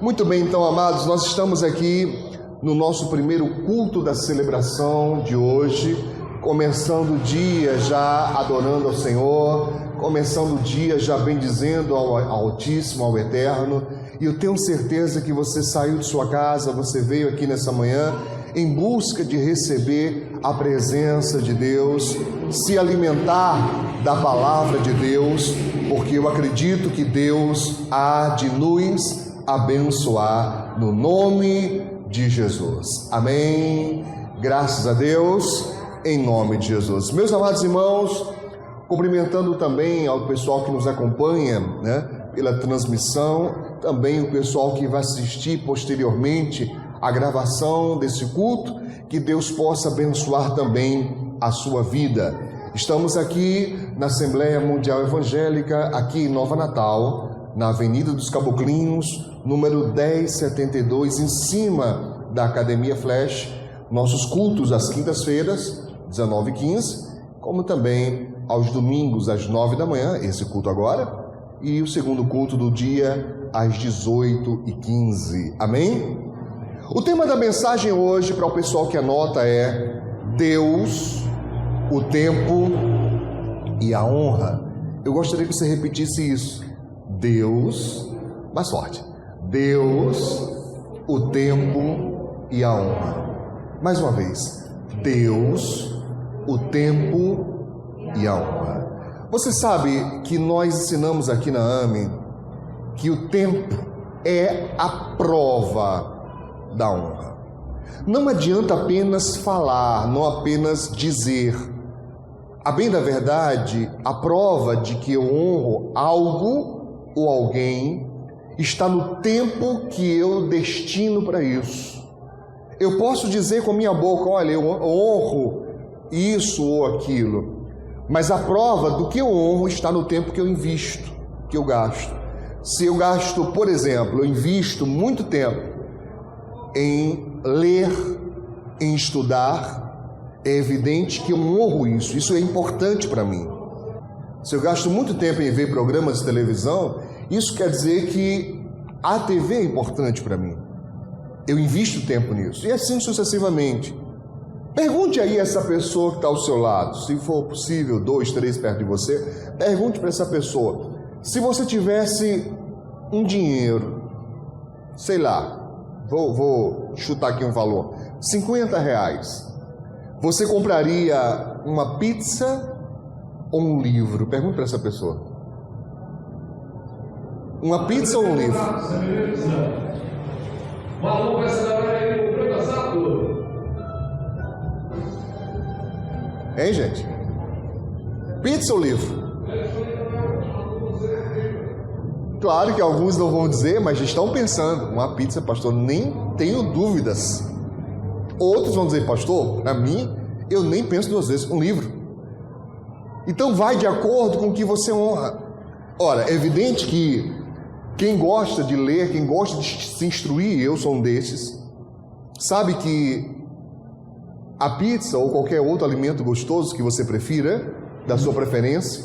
Muito bem, então, amados, nós estamos aqui no nosso primeiro culto da celebração de hoje, começando o dia já adorando ao Senhor, começando o dia já bendizendo ao Altíssimo, ao Eterno, e eu tenho certeza que você saiu de sua casa, você veio aqui nessa manhã em busca de receber a presença de Deus, se alimentar da palavra de Deus, porque eu acredito que Deus há de nos abençoar no nome de Jesus. Amém. Graças a Deus, em nome de Jesus. Meus amados irmãos, cumprimentando também ao pessoal que nos acompanha, pela transmissão, também o pessoal que vai assistir posteriormente a gravação desse culto, que Deus possa abençoar também a sua vida. Estamos aqui na Assembleia Mundial Evangélica, aqui em Nova Natal, na Avenida dos Caboclinhos, número 1072, em cima da Academia Flash. Nossos cultos às quintas-feiras, 19h15, como também aos domingos às 9 da manhã, esse culto agora, e o segundo culto do dia às 18h15. Amém? O tema da mensagem hoje, para o pessoal que anota, é Deus, o tempo e a honra. Eu gostaria que você repetisse isso. Deus, mais forte. Deus, o tempo e a honra. Mais uma vez. Deus, o tempo e a honra. Você sabe que nós ensinamos aqui na AME que o tempo é a prova da honra. Não adianta apenas falar, não apenas dizer. A bem da verdade, a prova de que eu honro algo ou alguém está no tempo que eu destino para isso. Eu posso dizer com minha boca, olha, eu honro isso ou aquilo, mas a prova do que eu honro está no tempo que eu invisto, que eu gasto. Se eu gasto, por exemplo, eu invisto muito tempo em ler, em estudar, é evidente que eu honro isso. Isso é importante para mim. Se eu gasto muito tempo em ver programas de televisão, isso quer dizer que a TV é importante para mim. Eu invisto tempo nisso. E assim sucessivamente. Pergunte aí a essa pessoa que está ao seu lado, se for possível, 2, 3 perto de você, pergunte para essa pessoa, se você tivesse um dinheiro, sei lá, vou chutar aqui um valor, R$50, você compraria uma pizza ou um livro? Pergunte para essa pessoa. Uma pizza ou um livro? Hein, gente? Pizza ou livro? Claro que alguns não vão dizer, mas já estão pensando. Uma pizza, pastor, nem tenho dúvidas. Outros vão dizer, pastor, para mim, eu nem penso 2 vezes. Um livro. Então vai de acordo com o que você honra. Ora, é evidente que quem gosta de ler, quem gosta de se instruir, eu sou um desses, sabe que a pizza ou qualquer outro alimento gostoso que você prefira, da sua preferência,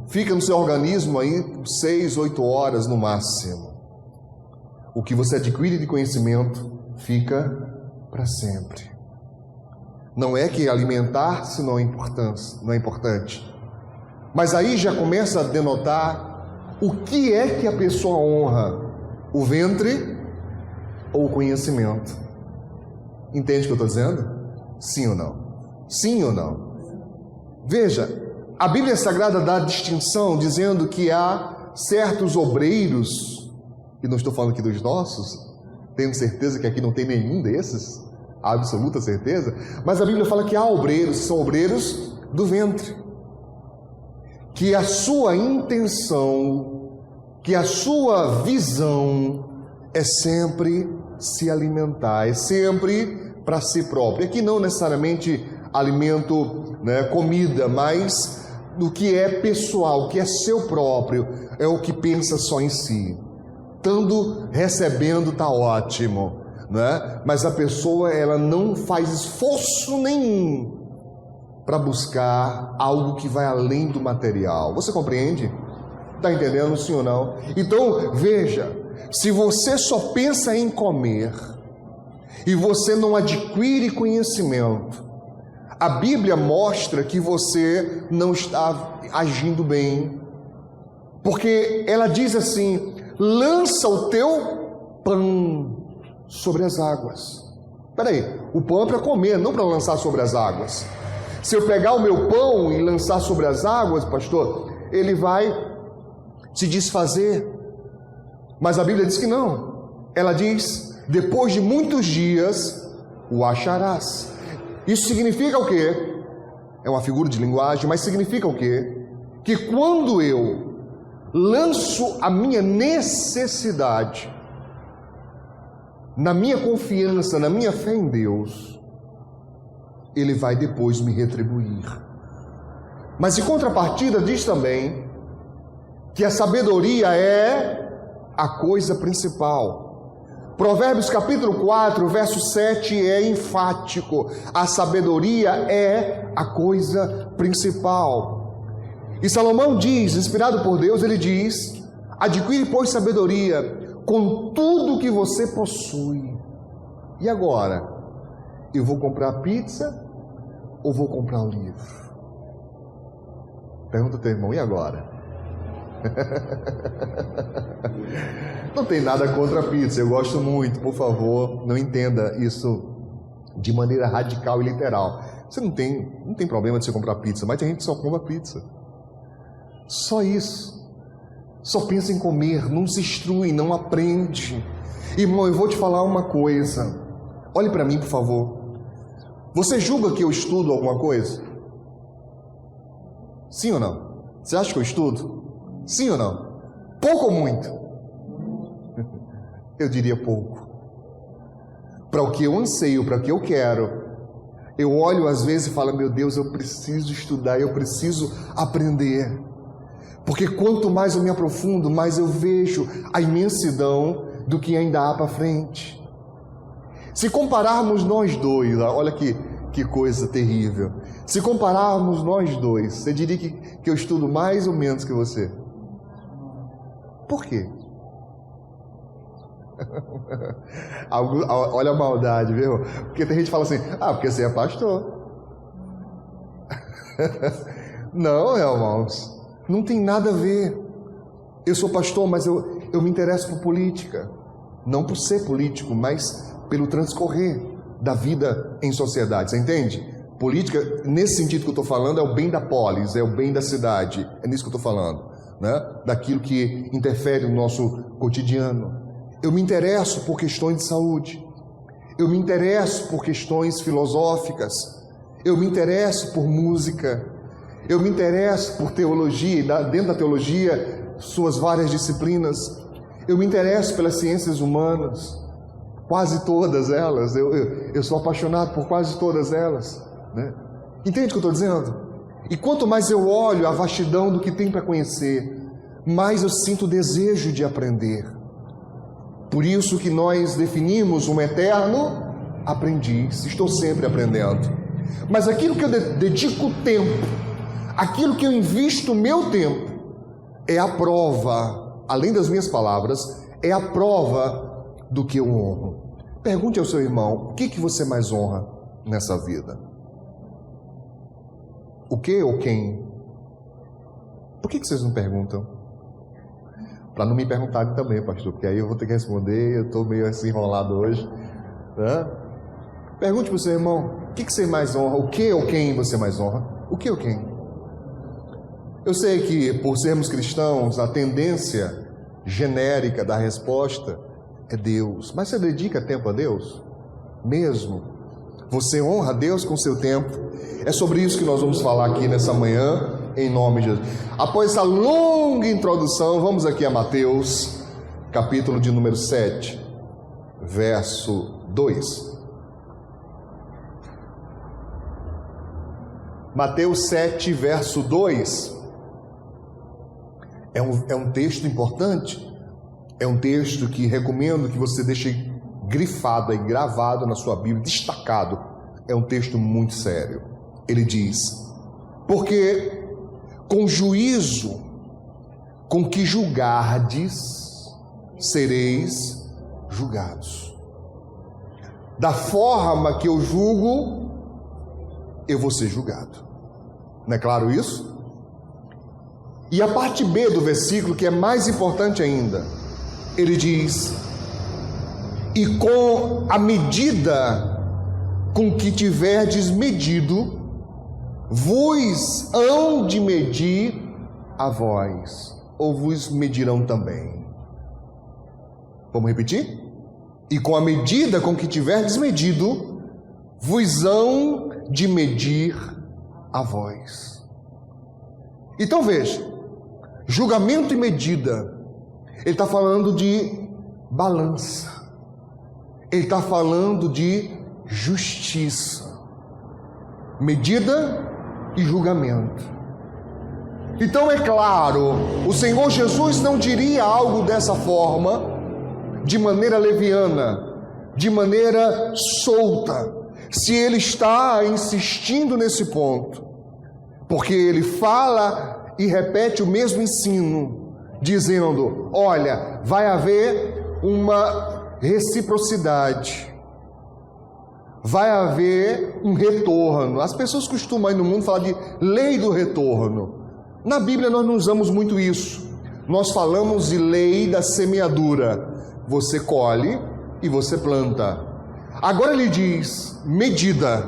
fica no seu organismo aí 6, 8 horas no máximo. O que você adquire de conhecimento fica para sempre. Não é que alimentar-se não é importante. Mas aí já começa a denotar o que é que a pessoa honra, o ventre ou o conhecimento. Entende o que eu estou dizendo? Sim ou não? Sim ou não? Veja, a Bíblia Sagrada dá a distinção dizendo que há certos obreiros, e não estou falando aqui dos nossos, tenho certeza que aqui não tem nenhum desses, absoluta certeza, mas a Bíblia fala que há obreiros, são obreiros do ventre, que a sua intenção, que a sua visão é sempre se alimentar, é sempre para si próprio. Aqui não necessariamente alimento, comida, mas do que é pessoal, o que é seu próprio, é o que pensa só em si. Estando recebendo está ótimo, mas a pessoa ela não faz esforço nenhum para buscar algo que vai além do material. Você compreende? Está entendendo, sim ou não? Então, veja, se você só pensa em comer e você não adquire conhecimento, a Bíblia mostra que você não está agindo bem, porque ela diz assim: lança o teu pão sobre as águas. Espera aí, o pão é para comer, não para lançar sobre as águas. Se eu pegar o meu pão e lançar sobre as águas, pastor, ele vai se desfazer. Mas a Bíblia diz que não. Ela diz: depois de muitos dias o acharás. Isso significa o quê? É uma figura de linguagem, mas significa o quê? Que quando eu lanço a minha necessidade, na minha confiança, na minha fé em Deus, Ele vai depois me retribuir. Mas em contrapartida diz também que a sabedoria é a coisa principal. Provérbios capítulo 4, verso 7 é enfático: a sabedoria é a coisa principal. E Salomão diz, inspirado por Deus, ele diz: adquire, pois, sabedoria com tudo que você possui. E agora? Eu vou comprar pizza ou vou comprar o livro? Pergunta ao teu irmão: e agora? Não tem nada contra a pizza, eu gosto muito, por favor, não entenda isso de maneira radical e literal. Você não tem problema de você comprar pizza, mas tem gente que só compra pizza. Só isso. Só pensa em comer, não se instrui, não aprende. Irmão, eu vou te falar uma coisa. Olhe para mim, por favor. Você julga que eu estudo alguma coisa? Sim ou não? Você acha que eu estudo? Sim ou não? Pouco ou muito? Eu diria pouco. Para o que eu anseio, para o que eu quero, eu olho às vezes e falo: meu Deus, eu preciso estudar, eu preciso aprender. Porque quanto mais eu me aprofundo, mais eu vejo a imensidão do que ainda há para frente. Se compararmos nós dois, olha que coisa terrível. Se compararmos nós dois, você diria que eu estudo mais ou menos que você? Por quê? Olha a maldade, viu? Porque tem gente que fala assim: ah, porque você é pastor. Não, irmãos, não tem nada a ver. Eu sou pastor, mas eu me interesso por política. Não por ser político, mas pelo transcorrer da vida em sociedade. Você entende? Política, nesse sentido que eu estou falando, é o bem da polis, é o bem da cidade. É nisso que eu estou falando, né? Daquilo que interfere no nosso cotidiano. Eu me interesso por questões de saúde. Eu me interesso por questões filosóficas. Eu me interesso por música. Eu me interesso por teologia, e dentro da teologia, suas várias disciplinas. Eu me interesso pelas ciências humanas, quase todas elas. Eu sou apaixonado por quase todas elas, né? Entende o que eu estou dizendo? E quanto mais eu olho a vastidão do que tem para conhecer, mais eu sinto desejo de aprender. Por isso que nós definimos um eterno aprendiz. Estou sempre aprendendo. Mas aquilo que eu dedico tempo, aquilo que eu invisto o meu tempo, é a prova, além das minhas palavras, é a prova do que eu honro. Pergunte ao seu irmão: o que você mais honra nessa vida? O que ou quem? Por que vocês não perguntam? Para não me perguntarem também, pastor, porque aí eu vou ter que responder, eu estou meio assim enrolado hoje, né? Pergunte para o seu irmão: o que você mais honra? O que ou quem você mais honra? O que ou quem? Eu sei que, por sermos cristãos, a tendência genérica da resposta é Deus. Mas você dedica tempo a Deus? Mesmo? Você honra a Deus com o seu tempo? É sobre isso que nós vamos falar aqui nessa manhã, em nome de Jesus. Após essa longa introdução, vamos aqui a Mateus, capítulo de número 7, verso 2. Mateus 7, verso 2. É um texto importante, é um texto que recomendo que você deixe grifado e gravado na sua Bíblia, destacado. É um texto muito sério. Ele diz: porque com juízo com que julgardes, sereis julgados. Da forma que eu julgo, eu vou ser julgado. Não é claro isso? E a parte B do versículo, que é mais importante ainda, ele diz: e com a medida com que tiverdes medido, vos hão de medir a vós, ou vos medirão também. Vamos repetir? E com a medida com que tiverdes medido, vos hão de medir a vós. Então veja, julgamento e medida, ele está falando de balança, ele está falando de justiça, medida e julgamento. Então é claro, o Senhor Jesus não diria algo dessa forma, de maneira leviana, de maneira solta, se ele está insistindo nesse ponto, porque ele fala e repete o mesmo ensino, dizendo: olha, vai haver uma reciprocidade, vai haver um retorno. As pessoas costumam aí no mundo falar de lei do retorno. Na Bíblia nós não usamos muito isso. Nós falamos de lei da semeadura. Você colhe e você planta. Agora ele diz medida,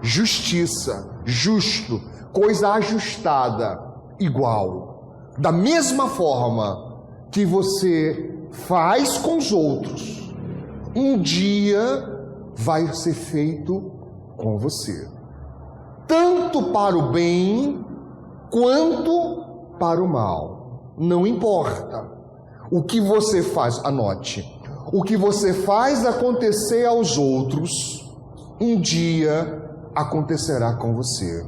justiça, justo, coisa ajustada, igual. Da mesma forma que você faz com os outros, um dia vai ser feito com você, tanto para o bem quanto para o mal. Não importa o que você faz, anote, o que você faz acontecer aos outros, um dia acontecerá com você.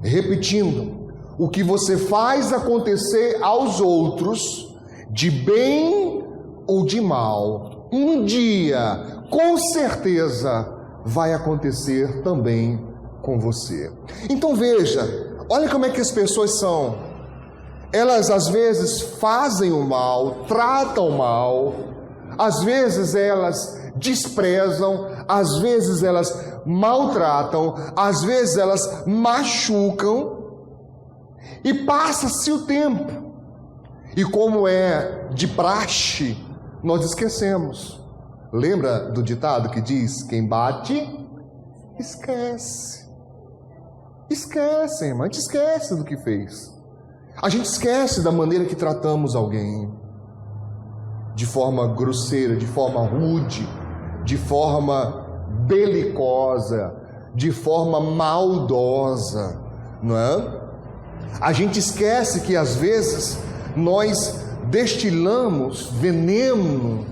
Repetindo, o que você faz acontecer aos outros, de bem ou de mal, um dia, com certeza, vai acontecer também com você. Então veja, olha como é que as pessoas são. Elas às vezes fazem o mal, tratam mal, às vezes elas desprezam, às vezes elas maltratam, às vezes elas machucam, e passa-se o tempo, e como é de praxe, nós esquecemos. Lembra do ditado que diz: quem bate, esquece. Esquece, irmã, a gente esquece do que fez. A gente esquece da maneira que tratamos alguém, de forma grosseira, de forma rude, de forma belicosa, de forma maldosa, não é? A gente esquece que às vezes nós destilamos veneno,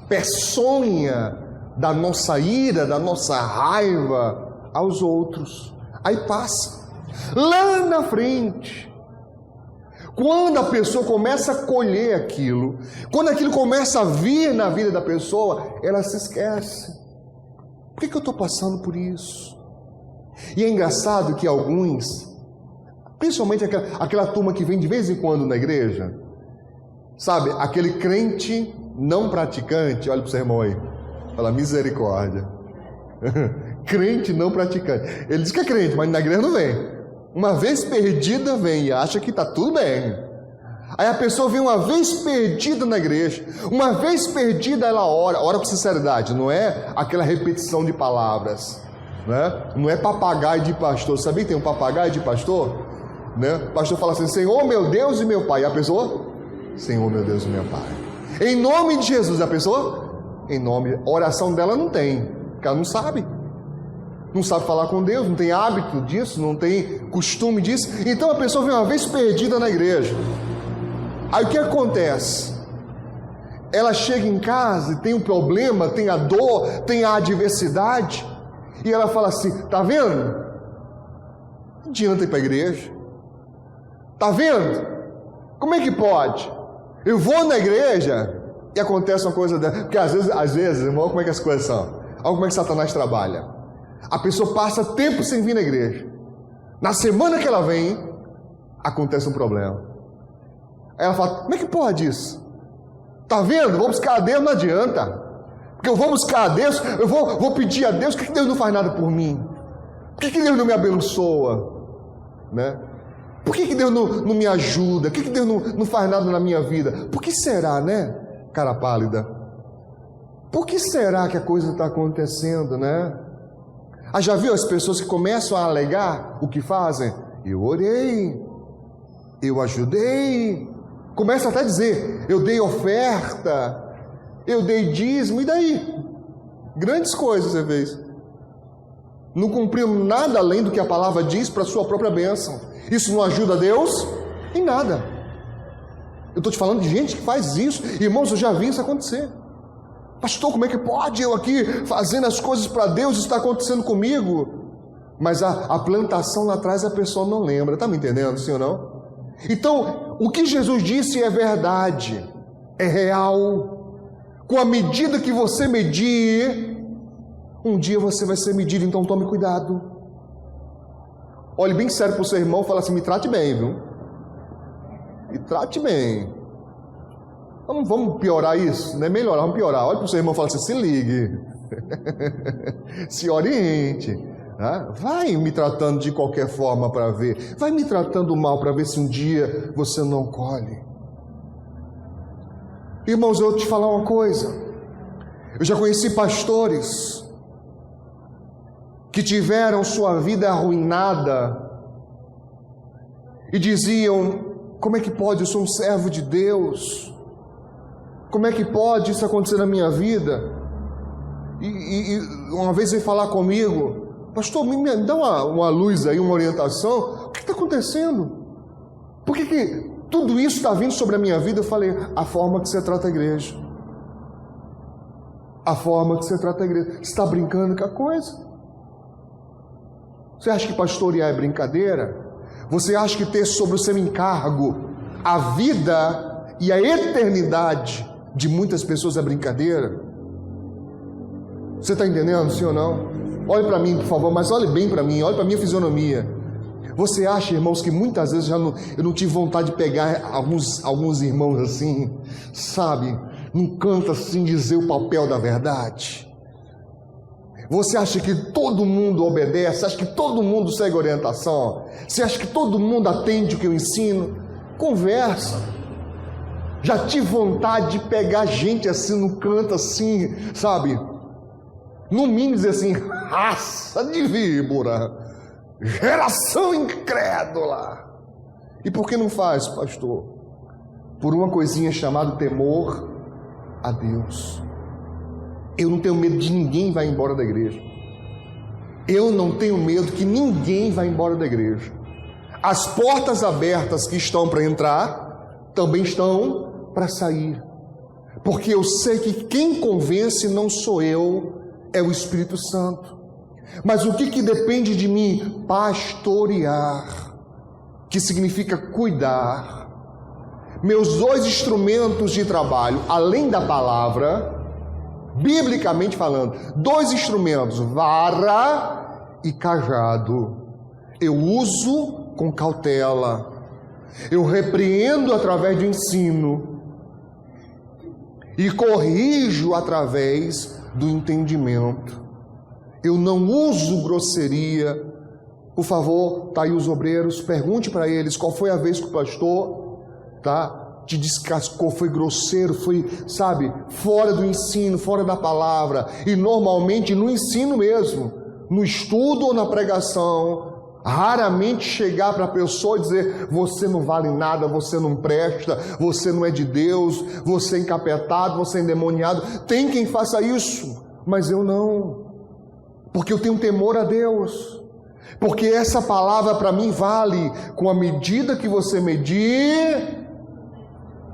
peçonha da nossa ira, da nossa raiva aos outros. Aí passa. Lá na frente, quando a pessoa começa a colher aquilo, quando aquilo começa a vir na vida da pessoa, ela se esquece. Por que eu estou passando por isso? E é engraçado que alguns, principalmente aquela turma que vem de vez em quando na igreja, sabe, aquele crente não praticante, olha para o seu irmão aí, fala misericórdia. Crente não praticante. Ele diz que é crente, mas na igreja não vem. Uma vez perdida vem e acha que está tudo bem. Aí a pessoa vem uma vez perdida na igreja, uma vez perdida ela ora com sinceridade, não é aquela repetição de palavras, né? Não é papagaio de pastor. Sabia que tem um papagaio de pastor? Né? O pastor fala assim: Senhor meu Deus e meu Pai. E a pessoa? Senhor meu Deus e meu Pai. Em nome de Jesus. A pessoa? Em nome. A oração dela não tem, porque ela não sabe. Não sabe falar com Deus, não tem hábito disso, não tem costume disso. Então a pessoa vem uma vez perdida na igreja. Aí o que acontece? Ela chega em casa e tem um problema, tem a dor, tem a adversidade, e ela fala assim: tá vendo? Não adianta ir para a igreja. Tá vendo? Como é que pode? Eu vou na igreja e acontece uma coisa dessa. Porque às vezes, irmão, como é que as coisas são? Olha como é que Satanás trabalha. A pessoa passa tempo sem vir na igreja. Na semana que ela vem, acontece um problema. Aí ela fala: como é que pode isso? Tá vendo? Vou buscar a Deus, não adianta. Porque eu vou buscar a Deus, eu vou pedir a Deus, por que Deus não faz nada por mim? Por que Deus não me abençoa? Né? Por que Deus não me ajuda? Por que Deus não faz nada na minha vida? Por que será, né, cara pálida? Por que será que a coisa está acontecendo, né? Já viu as pessoas que começam a alegar o que fazem? Eu orei, eu ajudei, começa até a dizer, eu dei oferta, eu dei dízimo, e daí? Grandes coisas você fez. Não cumpriu nada além do que a palavra diz para a sua própria bênção. Isso não ajuda a Deus em nada. Eu estou te falando de gente que faz isso. Irmãos, eu já vi isso acontecer. Pastor, como é que pode eu aqui fazendo as coisas para Deus, isso está acontecendo comigo? Mas a plantação lá atrás a pessoa não lembra. Está me entendendo, sim ou não? Então, o que Jesus disse é verdade, é real. Com a medida que você medir, um dia você vai ser medido, então tome cuidado. Olhe bem sério para o seu irmão e fala assim, me trate bem, viu? Me trate bem. Vamos piorar isso? Não é melhorar, vamos piorar. Olha para o seu irmão e fala assim, se ligue. Se oriente. Vai me tratando de qualquer forma para ver. Vai me tratando mal para ver se um dia você não colhe. Irmãos, eu vou te falar uma coisa. Eu já conheci pastores que tiveram sua vida arruinada e diziam, como é que pode? Eu sou um servo de Deus. Como é que pode isso acontecer na minha vida? E uma vez veio falar comigo, pastor, me dá uma luz aí, uma orientação. O que está acontecendo? Por que tudo isso está vindo sobre a minha vida? Eu falei, a forma que você trata a igreja. A forma que você trata a igreja. Você está brincando com a coisa? Você acha que pastorear é brincadeira? Você acha que ter sobre o seu encargo a vida e a eternidade de muitas pessoas é brincadeira? Você está entendendo, sim ou não? Olhe para mim, por favor, mas olhe bem para mim, olhe para a minha fisionomia. Você acha, irmãos, que muitas vezes eu não tive vontade de pegar alguns irmãos assim, sabe, num canto assim, dizer o papel da verdade? Você acha que todo mundo obedece? Você acha que todo mundo segue orientação? Você acha que todo mundo atende o que eu ensino? Conversa. Já tive vontade de pegar gente assim no canto assim, sabe? No mínimo dizer assim, raça de víbora, geração incrédula. E por que não faz, pastor? Por uma coisinha chamada temor a Deus. Eu não tenho medo de ninguém vai embora da igreja. Eu não tenho medo que ninguém vá embora da igreja. As portas abertas que estão para entrar, também estão para sair. Porque eu sei que quem convence não sou eu, é o Espírito Santo. Mas o que depende de mim? Pastorear, que significa cuidar. Meus dois instrumentos de trabalho, além da palavra, biblicamente falando, dois instrumentos, vara e cajado. Eu uso com cautela, eu repreendo através do ensino e corrijo através do entendimento. Eu não uso grosseria. Por favor, tá aí os obreiros, pergunte para eles qual foi a vez que o pastor, te descascou, foi grosseiro, foi, sabe, fora do ensino, fora da palavra. E normalmente no ensino mesmo, no estudo ou na pregação, raramente chegar para a pessoa e dizer, você não vale nada, você não presta, você não é de Deus, você é encapetado, você é endemoniado. Tem quem faça isso, mas eu não, porque eu tenho temor a Deus, porque essa palavra para mim vale. Com a medida que você medir,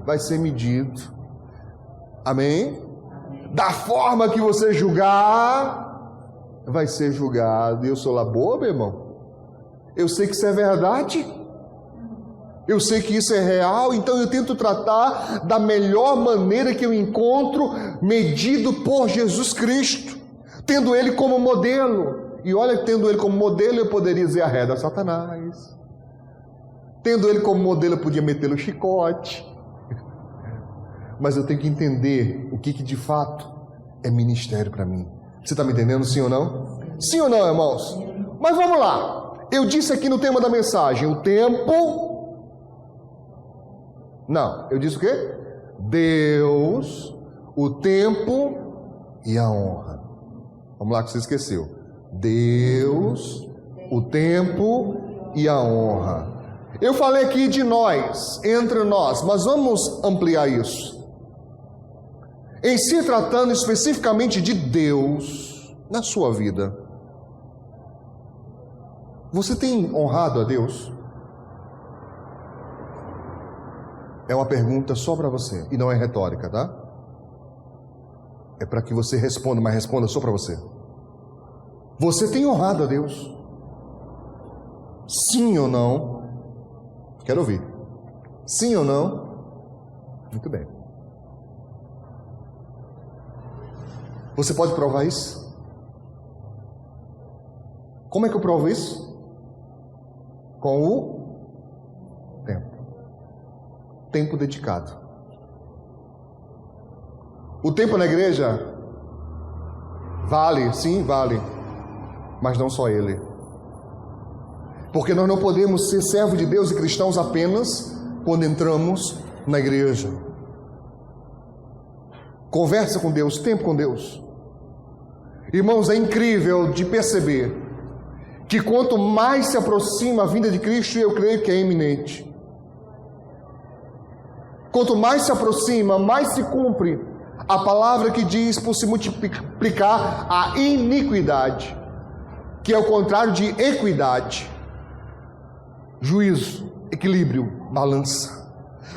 vai ser medido. Amém? Da forma que você julgar, vai ser julgado. E eu sou lá bobo, irmão? Eu sei que isso é verdade, eu sei que isso é real, então eu tento tratar da melhor maneira que eu encontro, medido por Jesus Cristo, tendo Ele como modelo. E olha, tendo Ele como modelo, eu poderia dizer arreda Satanás. Tendo Ele como modelo, eu podia meter no chicote. mas eu tenho que entender o que de fato é ministério para mim. Você está me entendendo, sim ou não? Sim ou não, irmãos? Mas vamos lá. Eu disse aqui no tema da mensagem, o tempo... Não, eu disse o quê? Deus, o tempo e a honra. Vamos lá que você esqueceu. Deus, o tempo e a honra. Eu falei aqui de nós, entre nós, mas vamos ampliar isso. Em se tratando especificamente de Deus na sua vida, você tem honrado a Deus? É uma pergunta só para você, e não é retórica, tá? É para que você responda, mas responda só para você. Você tem honrado a Deus? Sim ou não? Quero ouvir. Sim ou não? Muito bem. Você pode provar isso? Como é que eu provo isso? Com o tempo. Tempo dedicado. O tempo na igreja vale, sim, vale, mas não só ele. Porque nós não podemos ser servo de Deus e cristãos apenas quando entramos na igreja. Conversa com Deus, tempo com Deus. Irmãos, é incrível de perceber que quanto mais se aproxima a vinda de Cristo, eu creio que é iminente. Quanto mais se aproxima, mais se cumpre a palavra que diz por se multiplicar a iniquidade, que é o contrário de equidade. Juízo, equilíbrio, balança.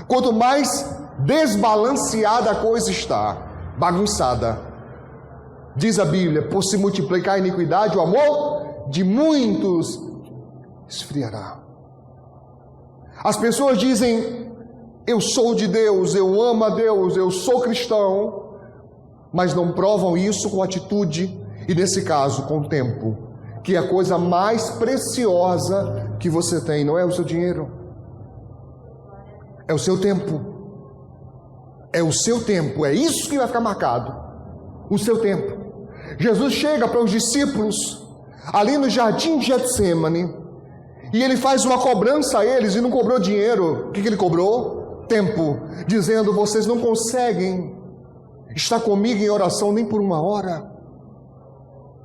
Quanto mais desbalanceada a coisa está, bagunçada, diz a Bíblia, por se multiplicar a iniquidade, o amor de muitos esfriará. As pessoas dizem, eu sou de Deus, eu amo a Deus, eu sou cristão, mas não provam isso com atitude, e nesse caso com tempo, que é a coisa mais preciosa que você tem, não é o seu dinheiro, é o seu tempo. É o seu tempo, é isso que vai ficar marcado, o seu tempo. Jesus chega para os discípulos ali no jardim de Getsemane e ele faz uma cobrança a eles e não cobrou dinheiro. O que ele cobrou? Tempo, dizendo, vocês não conseguem estar comigo em oração nem por uma hora.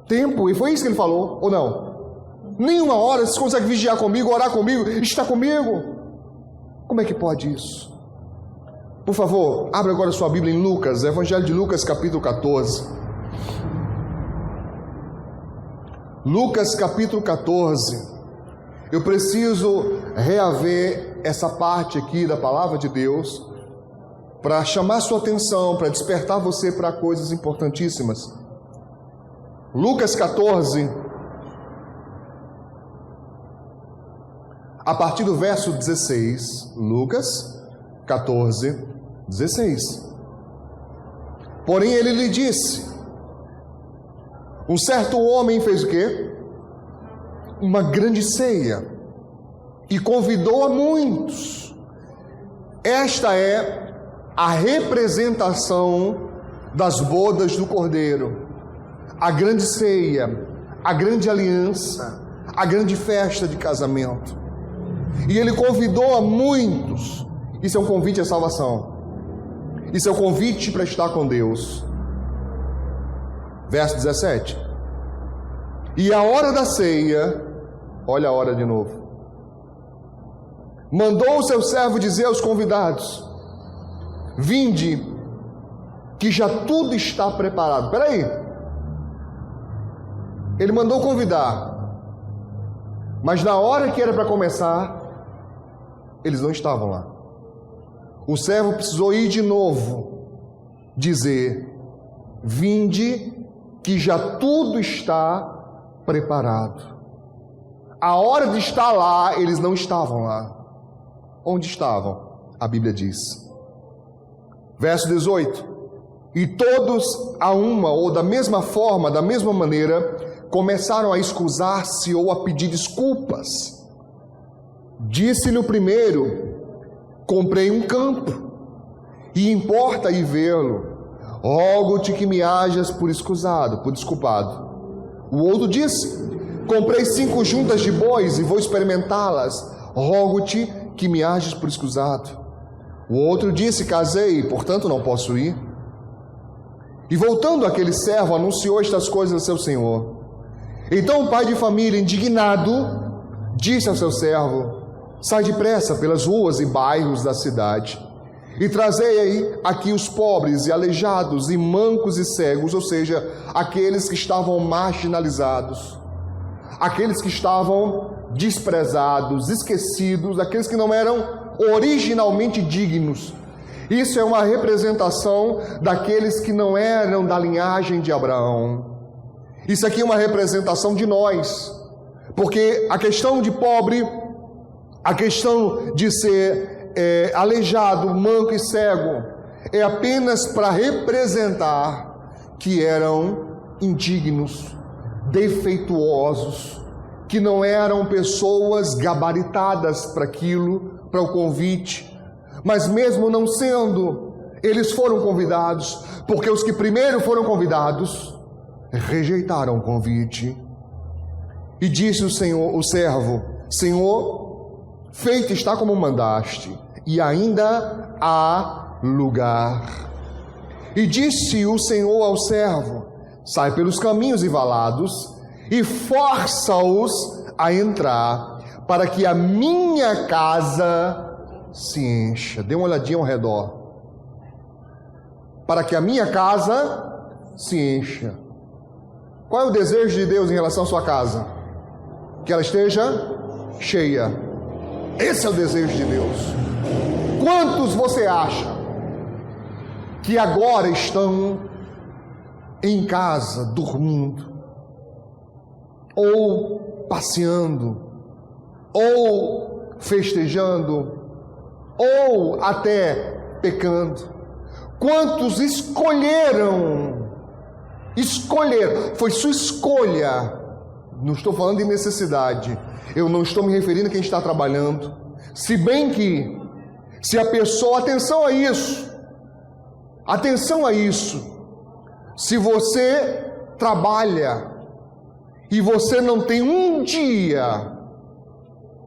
Tempo, e foi isso que ele falou, ou não? Nem uma hora vocês conseguem vigiar comigo, orar comigo, estar comigo. Como é que pode isso? Por favor, abra agora sua Bíblia em Lucas, Evangelho de Lucas, capítulo 14. Lucas, capítulo 14. Eu preciso reaver essa parte aqui da palavra de Deus para chamar sua atenção, para despertar você para coisas importantíssimas. Lucas 14, a partir do verso 16. Lucas 14, 16. Porém ele lhe disse, um certo homem fez o quê? Uma grande ceia e convidou a muitos. Esta é a representação das bodas do Cordeiro, a grande ceia, a grande aliança, a grande festa de casamento. E ele convidou a muitos. Isso é um convite à salvação. Isso é um convite para estar com Deus. Verso 17. E a hora da ceia, olha a hora de novo, mandou o seu servo dizer aos convidados, vinde, que já tudo está preparado. Espera aí. Ele mandou convidar, mas na hora que era para começar, eles não estavam lá. O servo precisou ir de novo, dizer, vinde, que já tudo está preparado. A hora de estar lá, eles não estavam lá. Onde estavam? A Bíblia diz. Verso 18. E todos a uma, ou da mesma forma, da mesma maneira, começaram a excusar-se ou a pedir desculpas. Disse-lhe o primeiro, comprei um campo e importa ir vê-lo. Rogo-te que me hajas por escusado, por desculpado. O outro disse: comprei 5 juntas de bois e vou experimentá-las. Rogo-te que me hajas por escusado. O outro disse: casei, portanto não posso ir. E voltando aquele servo, anunciou estas coisas a seu senhor. Então o pai de família, indignado, disse ao seu servo: sai depressa pelas ruas e bairros da cidade, e trazei aí aqui os pobres e aleijados e mancos e cegos, ou seja, aqueles que estavam marginalizados, aqueles que estavam desprezados, esquecidos, aqueles que não eram originalmente dignos. Isso é uma representação daqueles que não eram da linhagem de Abraão. Isso aqui é uma representação de nós, porque a questão de pobre, a questão de ser aleijado, manco e cego, é apenas para representar que eram indignos, defeituosos, que não eram pessoas gabaritadas para aquilo, para o convite. Mas mesmo não sendo, eles foram convidados, porque os que primeiro foram convidados rejeitaram o convite. E disse o servo: Senhor, feito está como mandaste, e ainda há lugar. E disse o Senhor ao servo: sai pelos caminhos e valados, e força-os a entrar, para que a minha casa se encha. Dê uma olhadinha ao redor. Para que a minha casa se encha. Qual é o desejo de Deus em relação à sua casa? Que ela esteja cheia. Esse é o desejo de Deus. Quantos você acha que agora estão em casa dormindo, ou passeando, ou festejando, ou até pecando? Quantos escolheram? Foi sua escolha. Não estou falando de necessidade. Eu não estou me referindo a quem está trabalhando. Se bem que, se a pessoa, atenção a isso, se você trabalha e você não tem um dia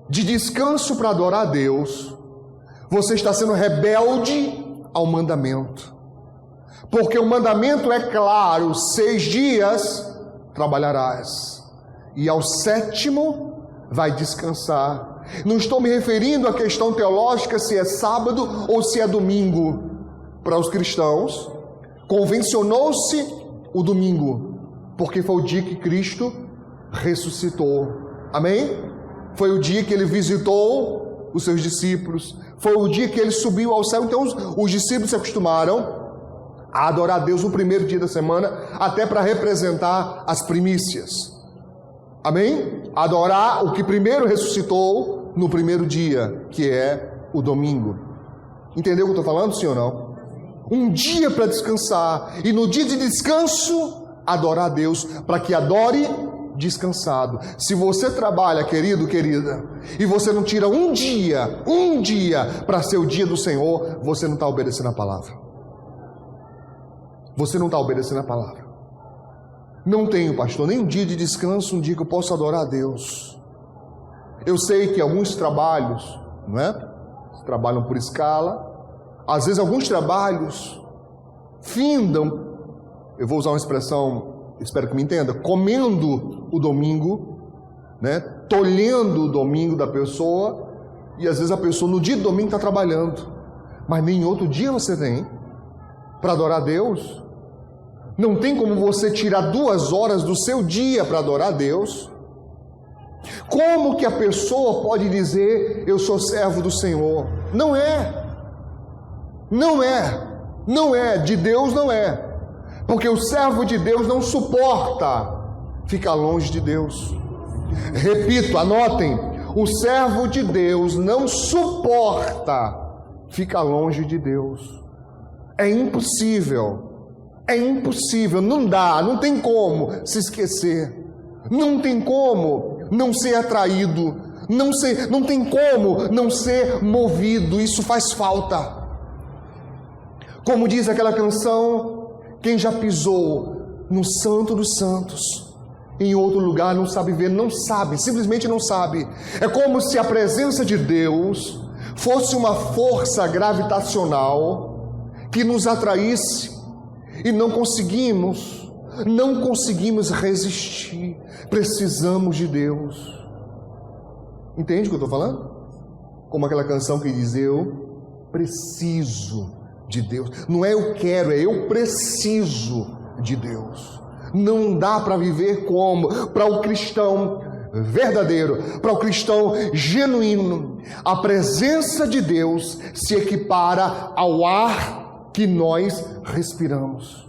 de descanso para adorar a Deus, você está sendo rebelde ao mandamento. Porque o mandamento é claro: 6 dias trabalharás, e ao 7º vai descansar. Não estou me referindo à questão teológica, se é sábado ou se é domingo. Para os cristãos, convencionou-se o domingo, porque foi o dia que Cristo ressuscitou. Amém? Foi o dia que ele visitou os seus discípulos, foi o dia que ele subiu ao céu. Então os discípulos se acostumaram a adorar a Deus no primeiro dia da semana, até para representar as primícias. Amém? Adorar o que primeiro ressuscitou no primeiro dia, que é o domingo. Entendeu o que eu estou falando, sim ou não? Um dia para descansar, e no dia de descanso adorar a Deus, para que adore descansado. Se você trabalha, querido, querida, e você não tira um dia para ser o dia do Senhor, você não está obedecendo a palavra. Você não está obedecendo a palavra. Não tenho, pastor, nem um dia de descanso, um dia que eu possa adorar a Deus. Eu sei que alguns trabalhos, não é? Trabalham por escala. Às vezes alguns trabalhos findam, eu vou usar uma expressão, espero que me entenda, comendo o domingo, né? Tolhendo o domingo da pessoa, e às vezes a pessoa no dia do domingo está trabalhando, mas nem outro dia você tem para adorar a Deus. Não tem como você tirar 2 horas do seu dia para adorar a Deus. Como que a pessoa pode dizer: eu sou servo do Senhor? Não é. De Deus não é. Porque o servo de Deus não suporta ficar longe de Deus. Repito, anotem: o servo de Deus não suporta ficar longe de Deus. É impossível, não dá, não tem como se esquecer, não tem como não ser atraído, não tem como não ser movido. Isso faz falta. Como diz aquela canção, quem já pisou no Santo dos Santos, em outro lugar não sabe ver, não sabe, simplesmente não sabe. É como se a presença de Deus fosse uma força gravitacional que nos atraísse e não conseguimos resistir. Precisamos de Deus. Entende o que eu estou falando? Como aquela canção que diz, eu preciso de Deus. Não é eu quero, é eu preciso de Deus. Não dá para viver como? Para o cristão verdadeiro, para o cristão genuíno, a presença de Deus se equipara ao ar que nós respiramos.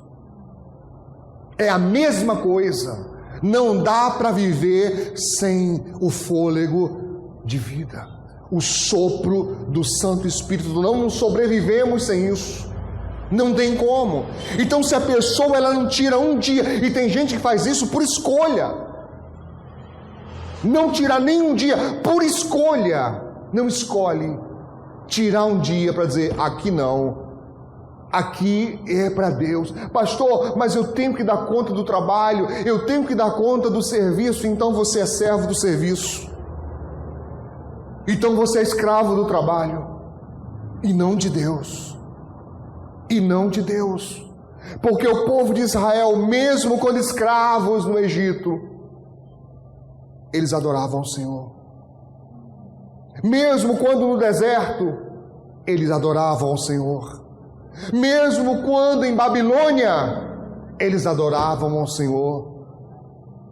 É a mesma coisa. Não dá para viver sem o fôlego de vida, o sopro do Santo Espírito. Não sobrevivemos sem isso. Não tem como. Então, se a pessoa ela não tira um dia, e tem gente que faz isso por escolha, não tirar nem um dia por escolha, não escolhe tirar um dia para dizer, aqui não, aqui é para Deus. Pastor, mas eu tenho que dar conta do trabalho, eu tenho que dar conta do serviço. Então você é servo do serviço, então você é escravo do trabalho, e não de Deus. E não de Deus. Porque o povo de Israel, mesmo quando escravos no Egito, eles adoravam o Senhor. Mesmo quando no deserto, eles adoravam o Senhor. Mesmo quando em Babilônia, eles adoravam ao Senhor.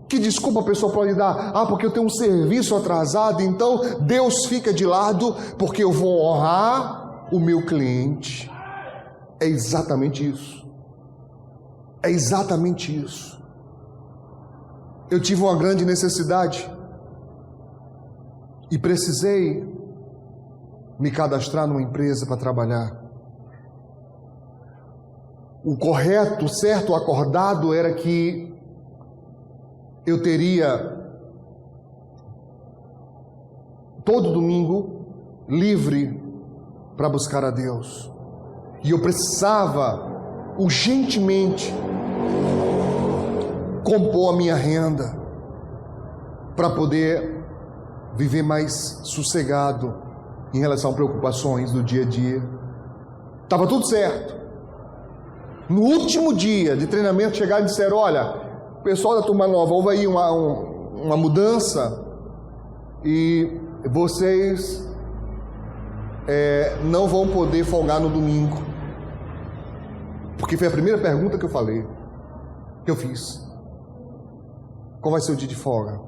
Que desculpa a pessoa pode dar? Ah, porque eu tenho um serviço atrasado, então Deus fica de lado, porque eu vou honrar o meu cliente. É exatamente isso. É exatamente isso. Eu tive uma grande necessidade e precisei me cadastrar numa empresa para trabalhar. O correto, o certo, o acordado era que eu teria todo domingo livre para buscar a Deus. E eu precisava urgentemente compor a minha renda para poder viver mais sossegado em relação a preocupações do dia a dia. Estava tudo certo. No último dia de treinamento chegaram e disseram, olha, pessoal da turma nova, houve aí uma mudança e vocês não vão poder folgar no domingo. Porque foi a primeira pergunta que eu falei, que eu fiz. Qual vai ser o dia de folga?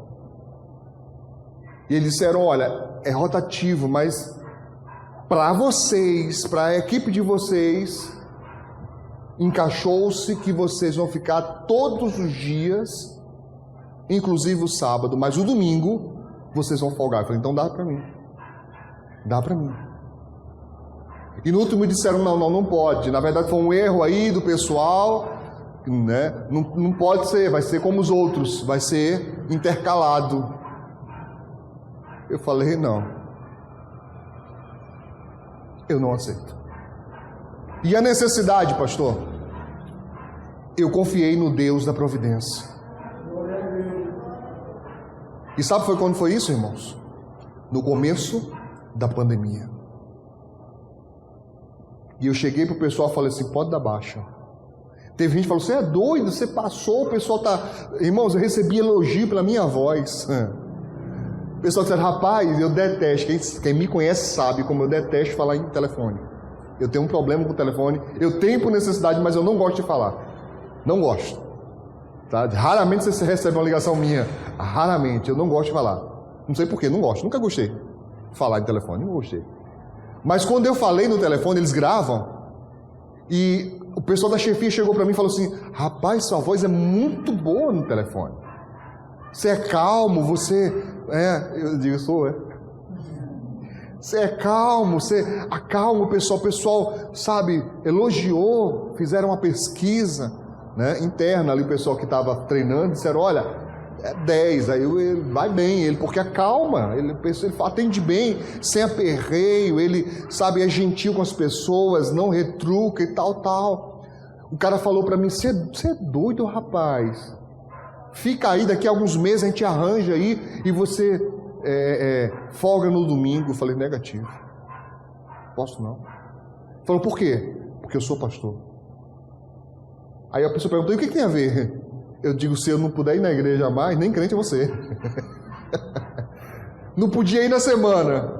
E eles disseram, olha, é rotativo, mas para vocês, para a equipe de vocês, encaixou-se que vocês vão ficar todos os dias, inclusive o sábado, mas o domingo vocês vão folgar. Eu falei, então dá para mim. Dá para mim. E no último disseram, não pode. Na verdade foi um erro aí do pessoal, né? Não pode ser, vai ser como os outros, vai ser intercalado. Eu falei, não. Eu não aceito. E a necessidade, pastor? Eu confiei no Deus da providência. E sabe quando foi isso, irmãos? No começo da pandemia. E eu cheguei pro pessoal e falei assim, pode dar baixa. Teve gente que falou, você é doido, você passou, o pessoal tá... Irmãos, eu recebi elogio pela minha voz. O pessoal disse, rapaz, eu detesto, quem me conhece sabe como eu detesto falar em telefone. Eu tenho um problema com o telefone, eu tenho por necessidade, mas eu não gosto de falar. Não gosto. Tá? Raramente você recebe uma ligação minha. Raramente, eu não gosto de falar. Não sei porquê, não gosto, nunca gostei de falar em telefone, não gostei. Mas quando eu falei no telefone, eles gravam, e o pessoal da chefia chegou para mim e falou assim, rapaz, sua voz é muito boa no telefone. Você é calmo, você... eu digo, Você é calmo, você acalma o pessoal, sabe, elogiou, fizeram uma pesquisa, né, interna ali, o pessoal que estava treinando, disseram, olha, é 10, aí ele vai bem, ele porque acalma, ele atende bem, sem aperreio, ele, sabe, é gentil com as pessoas, não retruca e tal. O cara falou para mim, você é doido, rapaz, fica aí, daqui a alguns meses a gente arranja aí e você folga no domingo. Eu falei, negativo, posso não. Falou, por quê? Porque eu sou pastor. Aí a pessoa perguntou, e o que tem a ver? Eu digo, se eu não puder ir na igreja mais, nem crente é você. Não podia ir na semana,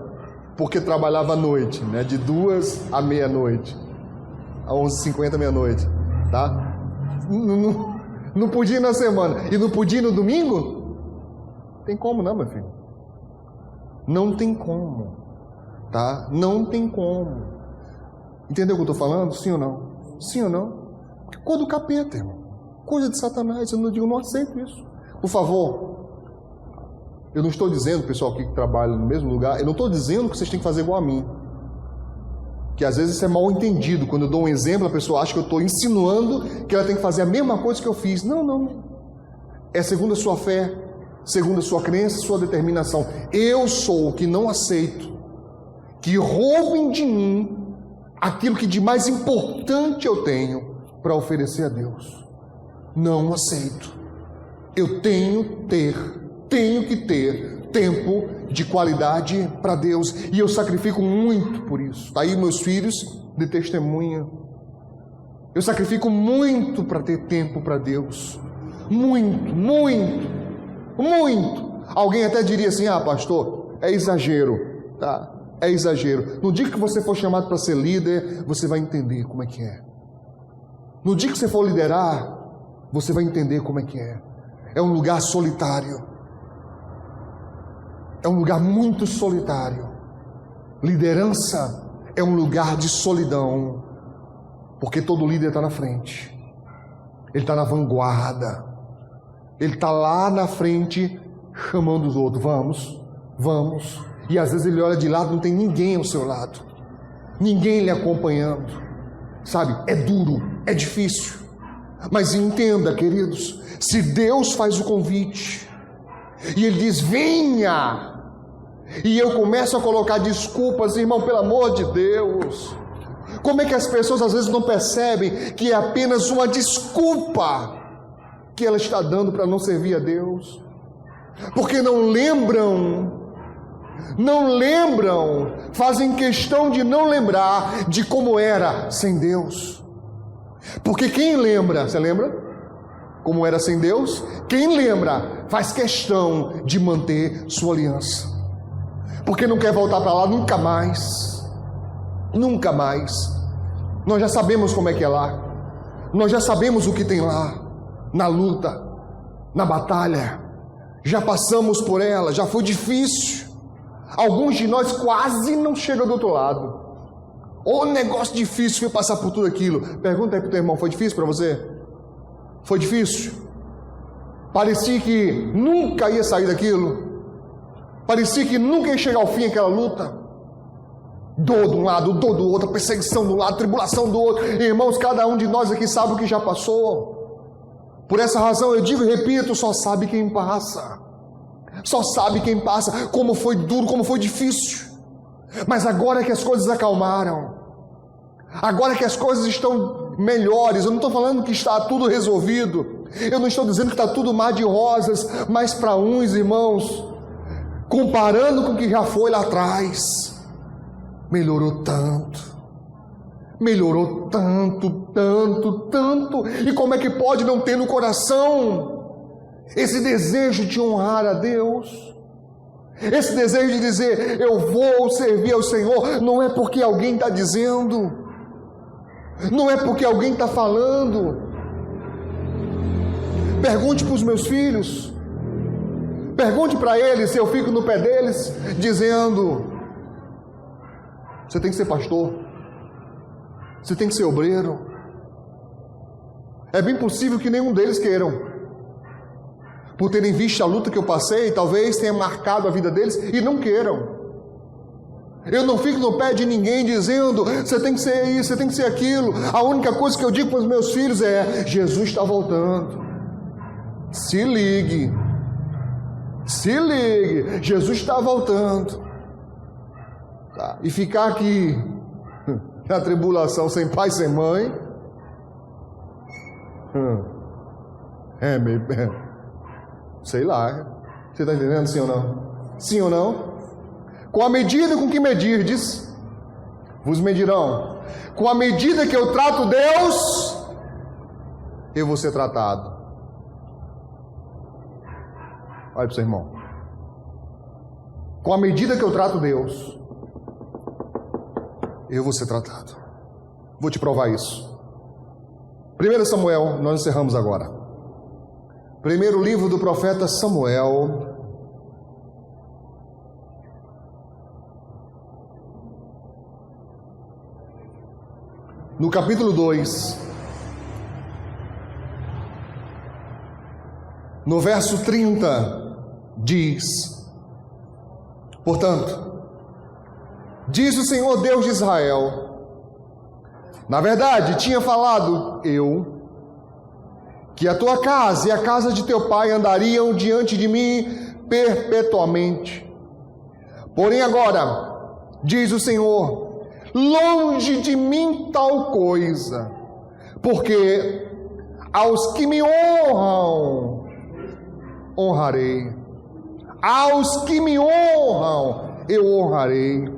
porque trabalhava à noite, né? De 2 à meia-noite, a 11h50, meia-noite, tá? Não podia ir na semana. E não podia ir no domingo? Tem como não, meu filho? Não tem como, tá? Não tem como. Entendeu o que eu estou falando? Sim ou não? Sim ou não? Coisa do capeta, irmão. Coisa de Satanás. Eu não aceito isso. Por favor, eu não estou dizendo, pessoal aqui que trabalha no mesmo lugar, eu não estou dizendo que vocês têm que fazer igual a mim. Que às vezes isso é mal entendido. Quando eu dou um exemplo, a pessoa acha que eu estou insinuando que ela tem que fazer a mesma coisa que eu fiz. Não. É segundo a sua fé, segundo a sua crença, sua determinação. Eu sou o que não aceito que roubem de mim aquilo que de mais importante eu tenho para oferecer a Deus. Não aceito. Eu tenho que ter tempo de qualidade para Deus, e eu sacrifico muito por isso. Está aí meus filhos de testemunha. Eu sacrifico muito para ter tempo para Deus. Muito. Alguém até diria assim, pastor, é exagero, tá? É exagero. No dia que você for chamado para ser líder, você vai entender como é que é. No dia que você for liderar, você vai entender como é que é. É um lugar solitário. É um lugar muito solitário. Liderança é um lugar de solidão, porque todo líder está na frente. Ele está na vanguarda. Ele está lá na frente, chamando os outros. Vamos. E às vezes ele olha de lado, não tem ninguém ao seu lado. Ninguém lhe acompanhando. Sabe, é duro, é difícil. Mas entenda, queridos, se Deus faz o convite e Ele diz, venha, e eu começo a colocar desculpas, irmão, pelo amor de Deus, como é que as pessoas às vezes não percebem que é apenas uma desculpa que ela está dando para não servir a Deus? Porque não lembram, fazem questão de não lembrar de como era sem Deus. Porque quem lembra, você lembra como era sem Deus? Quem lembra faz questão de manter sua aliança, porque não quer voltar para lá nunca mais. Nós já sabemos como é que é lá, nós já sabemos o que tem lá, na luta, na batalha, já passamos por ela, já foi difícil. Alguns de nós quase não chegam do outro lado. O negócio difícil foi passar por tudo aquilo. Pergunta aí para o teu irmão, foi difícil para você? Foi difícil? Parecia que nunca ia sair daquilo? Parecia que nunca ia chegar ao fim aquela luta? Dor de um lado, dor do outro, perseguição de um lado, tribulação do outro. Irmãos, cada um de nós aqui sabe o que já passou. Por essa razão eu digo e repito, só sabe quem passa. Só sabe quem passa, como foi duro, como foi difícil. Mas agora que as coisas acalmaram, agora que as coisas estão melhores, eu não estou falando que está tudo resolvido, eu não estou dizendo que está tudo mar de rosas, mas para uns, irmãos, comparando com o que já foi lá atrás, melhorou tanto, e como é que pode não ter no coração esse desejo de honrar a Deus? Esse desejo de dizer, eu vou servir ao Senhor, não é porque alguém está dizendo, não é porque alguém está falando. Pergunte para os meus filhos, pergunte para eles se eu fico no pé deles, dizendo, você tem que ser pastor, você tem que ser obreiro. É bem possível que nenhum deles queiram, por terem visto a luta que eu passei, talvez tenha marcado a vida deles e não queiram. Eu não fico no pé de ninguém dizendo, você tem que ser isso, você tem que ser aquilo. A única coisa que eu digo para os meus filhos é, Jesus está voltando. Se ligue, Se ligue, Jesus está voltando. Tá? E ficar aqui na tribulação sem pai, sem mãe, sei lá. Você está entendendo, sim ou não? Sim ou não? Com a medida com que medirdes, vos medirão. Com a medida que eu trato Deus, eu vou ser tratado. Olha para o seu irmão. Com a medida que eu trato Deus, eu vou ser tratado. Vou te provar isso. 1 Samuel, nós encerramos agora. Primeiro livro do profeta Samuel. No capítulo 2, no verso 30, diz: portanto, diz o Senhor Deus de Israel, na verdade, tinha falado eu, que a tua casa e a casa de teu pai andariam diante de mim perpetuamente. Porém agora, diz o Senhor, longe de mim tal coisa, porque aos que me honram, honrarei. Aos que me honram, eu honrarei.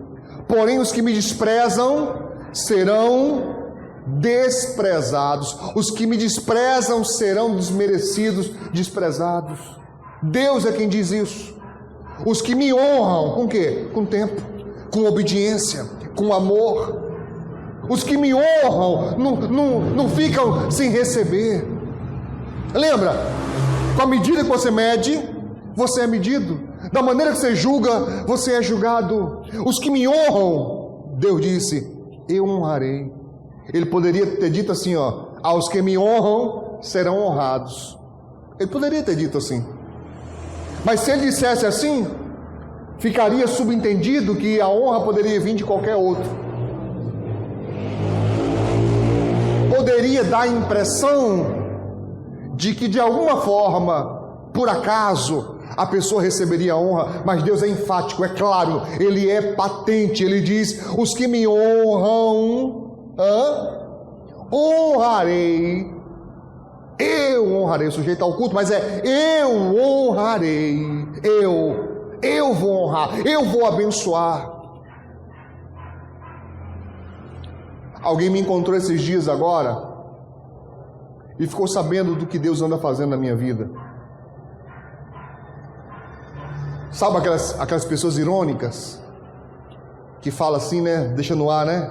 Porém os que me desprezam serão desprezados. Os que me desprezam serão desmerecidos, desprezados. Deus é quem diz isso. Os que me honram, com quê? Com tempo, com obediência, com amor. Os que me honram não ficam sem receber. Lembra? Com a medida que você mede, você é medido. Da maneira que você julga, você é julgado. Os que me honram, Deus disse, eu honrarei. Ele poderia ter dito assim, aos que me honram serão honrados. Ele poderia ter dito assim. Mas se ele dissesse assim, ficaria subentendido que a honra poderia vir de qualquer outro. Poderia dar a impressão de que de alguma forma, por acaso, a pessoa receberia a honra, mas Deus é enfático, é claro, Ele é patente, Ele diz, os que me honram, honrarei, eu honrarei, o sujeito ao culto, mas eu honrarei, eu vou honrar, eu vou abençoar. Alguém me encontrou esses dias agora, e ficou sabendo do que Deus anda fazendo na minha vida. Sabe aquelas pessoas irônicas que falam assim, né? Deixa no ar, né?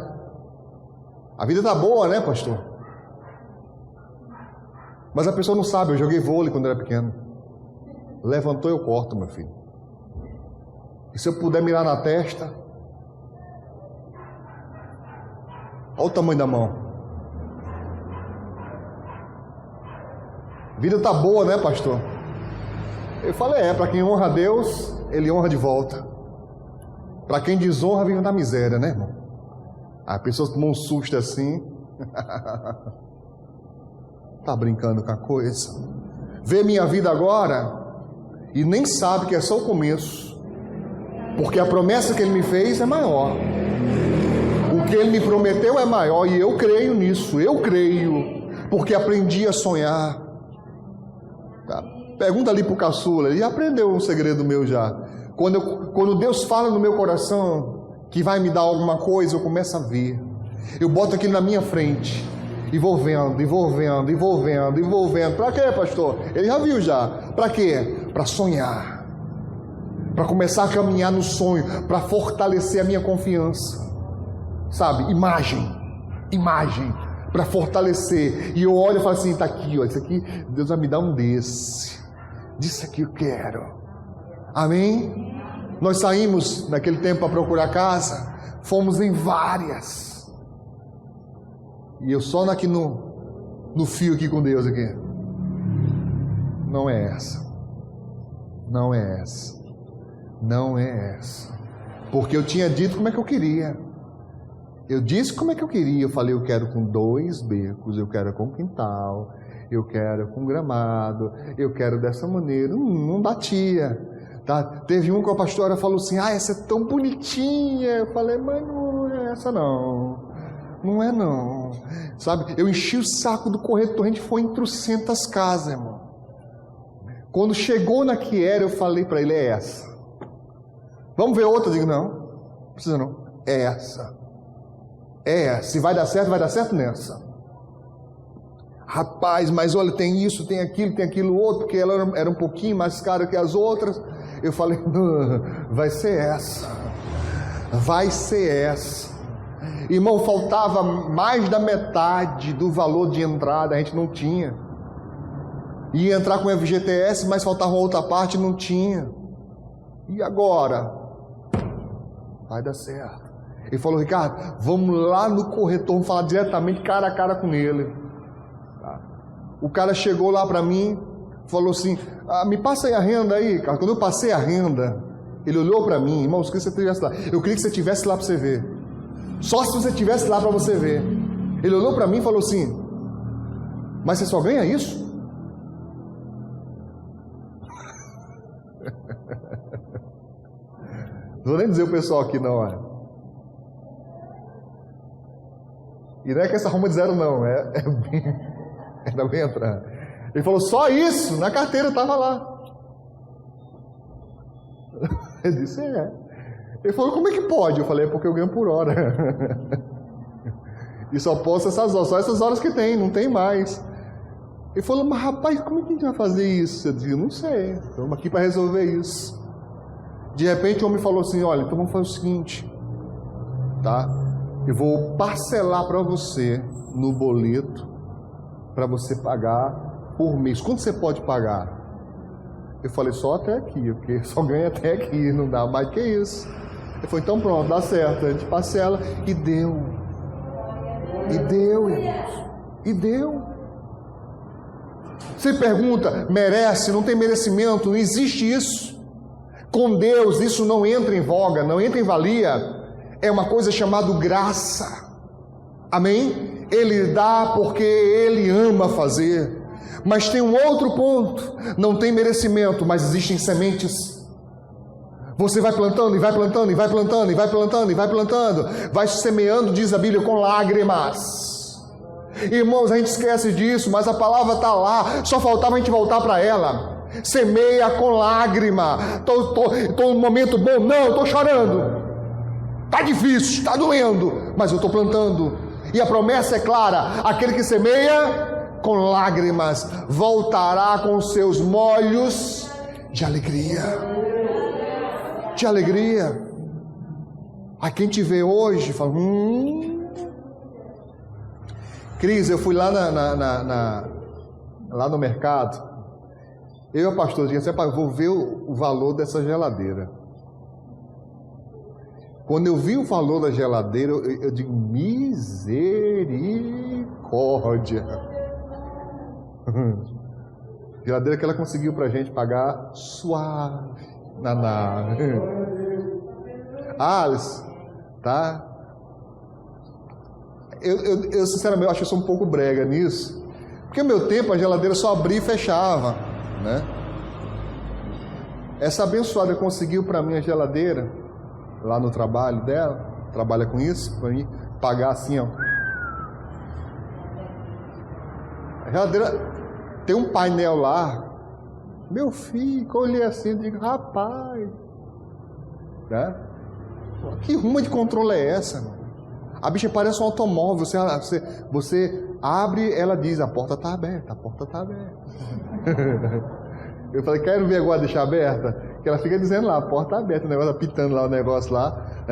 A vida tá boa, né, pastor? Mas a pessoa não sabe. Eu joguei vôlei quando era pequeno. Levantou, eu corto, meu filho. E se eu puder mirar na testa, olha o tamanho da mão. A vida tá boa, né, pastor? Eu falei, para quem honra a Deus, Ele honra de volta. Para quem desonra, vive na miséria, né, irmão? A pessoa tomou um susto assim. Tá brincando com a coisa? Vê minha vida agora e nem sabe que é só o começo. Porque a promessa que Ele me fez é maior. O que Ele me prometeu é maior e eu creio nisso. Eu creio. Porque aprendi a sonhar. Tá? Pergunta ali para o caçula, ele aprendeu um segredo meu já. Quando Deus fala no meu coração que vai me dar alguma coisa, eu começo a ver. Eu boto aquilo na minha frente e vou vendo, e vou vendo, e vou vendo, e vou vendo. Para quê, pastor? Ele já viu já. Para quê? Para sonhar. Para começar a caminhar no sonho, para fortalecer a minha confiança. Sabe? Imagem. Para fortalecer. E eu olho e falo assim, tá aqui, ó, isso aqui, Deus vai me dar um desse. Disso aqui eu quero. Amém? Nós saímos naquele tempo para procurar casa, fomos em várias. E eu só aqui no fio aqui com Deus aqui. Não é essa. Não é essa. Não é essa. Porque eu tinha dito como é que eu queria. Eu disse como é que eu queria. Eu falei, eu quero com 2 becos, eu quero com quintal, eu quero com gramado, eu quero dessa maneira. Não batia. Tá? Teve um que a pastora falou assim, essa é tão bonitinha. Eu falei, mas não é essa não. Não é não. Sabe, eu enchi o saco do corretor, a gente foi em trocentas casas, irmão. Quando chegou na que era, eu falei para ele, é essa. Vamos ver outra? Eu digo, não precisa não. É essa. É essa. Se vai dar certo nessa. Rapaz, mas olha, tem isso, tem aquilo outro, porque ela era um pouquinho mais cara que as outras. Eu falei, não, vai ser essa. Vai ser essa. Irmão, faltava mais da metade do valor de entrada, a gente não tinha. Ia entrar com o FGTS, mas faltava outra parte, não tinha. E agora? Vai dar certo. Ele falou, Ricardo, vamos lá no corretor, vamos falar diretamente, cara a cara com ele. O cara chegou lá para mim, falou assim, me passa aí a renda aí, cara. Quando eu passei a renda, ele olhou para mim, irmão, eu queria que você estivesse lá. Eu queria que você estivesse lá para você ver. Só se você estivesse lá para você ver. Ele olhou para mim e falou assim, mas você só ganha isso? Não vou nem dizer o pessoal aqui não, E não é que essa Roma de zero não, ainda bem entrar. Ele falou, só isso, na carteira estava lá. Eu disse, Ele falou, como é que pode? Eu falei, é porque eu ganho por hora. E só posso essas horas, só essas horas que tem, não tem mais. Ele falou, mas rapaz, como é que a gente vai fazer isso? Eu disse, não sei, estamos aqui para resolver isso. De repente o homem falou assim, olha, então vamos fazer o seguinte, tá? Eu vou parcelar para você no boleto, para você pagar por mês. Quanto você pode pagar? Eu falei, só até aqui, porque só ganha até aqui, não dá mais que isso. Ele falou, então pronto, dá certo, a gente parcela, e deu. E deu, irmãos. E deu. Você pergunta, merece, não tem merecimento, não existe isso. Com Deus isso não entra em voga, não entra em valia. É uma coisa chamada graça. Amém? Ele dá porque Ele ama fazer. Mas tem um outro ponto. Não tem merecimento, mas existem sementes. Você vai plantando, e vai plantando, e vai plantando, e vai plantando, e vai plantando. Vai semeando, diz a Bíblia, com lágrimas. Irmãos, a gente esquece disso, mas a palavra está lá. Só faltava a gente voltar para ela. Semeia com lágrima. Estou num momento bom? Não, estou chorando. Está difícil, está doendo, mas eu estou plantando. E a promessa é clara: aquele que semeia com lágrimas voltará com os seus molhos de alegria. De alegria. A quem te vê hoje fala: Cris, eu fui lá lá no mercado. Eu e o pastor disse: vou ver o valor dessa geladeira. Quando eu vi o valor da geladeira, eu digo: misericórdia. Geladeira que ela conseguiu pra gente pagar suave. Naná. Alice, tá? Eu sinceramente acho que eu sou um pouco brega nisso. Porque no meu tempo a geladeira só abria e fechava, né? Essa abençoada conseguiu para mim a geladeira lá no trabalho dela, trabalha com isso, para mim pagar assim, ó. A geladeira tem um painel lá. Meu filho, eu olhei assim e digo: rapaz, né? Que ruma de controle é essa, mano? A bicha parece um automóvel. Você abre, ela diz: a porta está aberta, a porta está aberta. Eu falei: quero ver agora deixar aberta? Que ela fica dizendo lá: a porta está aberta, o negócio apitando lá, o negócio lá,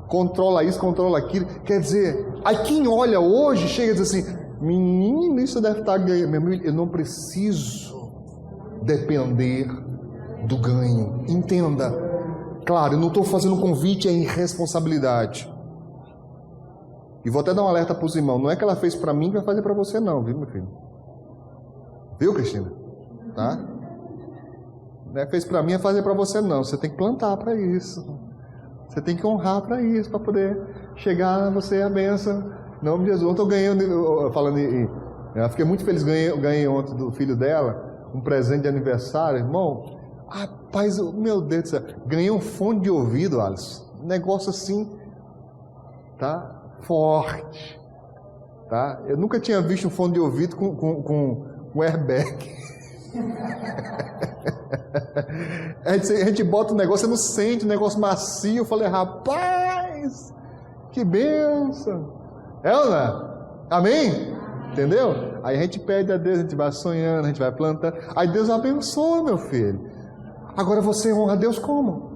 controla isso, controla aquilo. Quer dizer, aí quem olha hoje chega e diz assim: menino, isso deve estar ganhando. Meu amigo, eu não preciso depender do ganho. Entenda. Claro, eu não estou fazendo um convite à irresponsabilidade. E vou até dar um alerta para os irmãos: não é que ela fez para mim que vai fazer para você não, viu, meu filho? Viu, Cristina? Tá? Não é que fez para mim é fazer para você não. Você tem que plantar para isso. Você tem que honrar para isso, para poder chegar a você a bênção. Em nome de Jesus. Ontem eu ganhei, falando eu fiquei muito feliz, ganhei ontem do filho dela um presente de aniversário, irmão. Rapaz, meu Deus do céu, ganhei um fone de ouvido, Alisson, um negócio assim, tá? Forte, tá? Eu nunca tinha visto um fone de ouvido com airbag. A gente bota o negócio, você não sente, um negócio macio. Eu falei, rapaz, que bênção. É ou não é? Amém? Entendeu? Aí a gente pede a Deus, a gente vai sonhando, a gente vai plantando. Aí Deus abençoa, meu filho. Agora você honra a Deus como?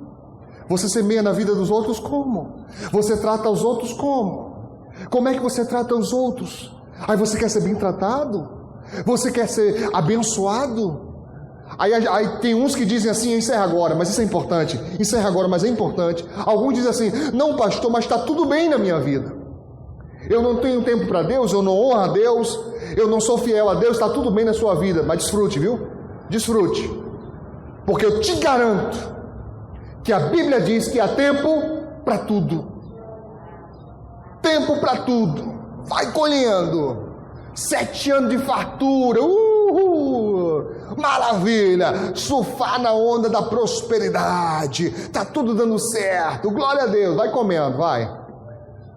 Você semeia na vida dos outros como? Você trata os outros como? Como é que você trata os outros? Aí você quer ser bem tratado? Você quer ser abençoado? Aí tem uns que dizem assim, encerra agora, mas isso é importante. Encerra agora, mas é importante. Alguns dizem assim, não pastor, mas está tudo bem na minha vida. Eu não tenho tempo para Deus, eu não honro a Deus, eu não sou fiel a Deus, está tudo bem na sua vida. Mas desfrute, viu? Desfrute. Porque eu te garanto que a Bíblia diz que há tempo para tudo. Tempo para tudo. Vai colhendo. 7 anos de fartura. Maravilha. Surfar na onda da prosperidade. Tá tudo dando certo. Glória a Deus. Vai comendo, vai.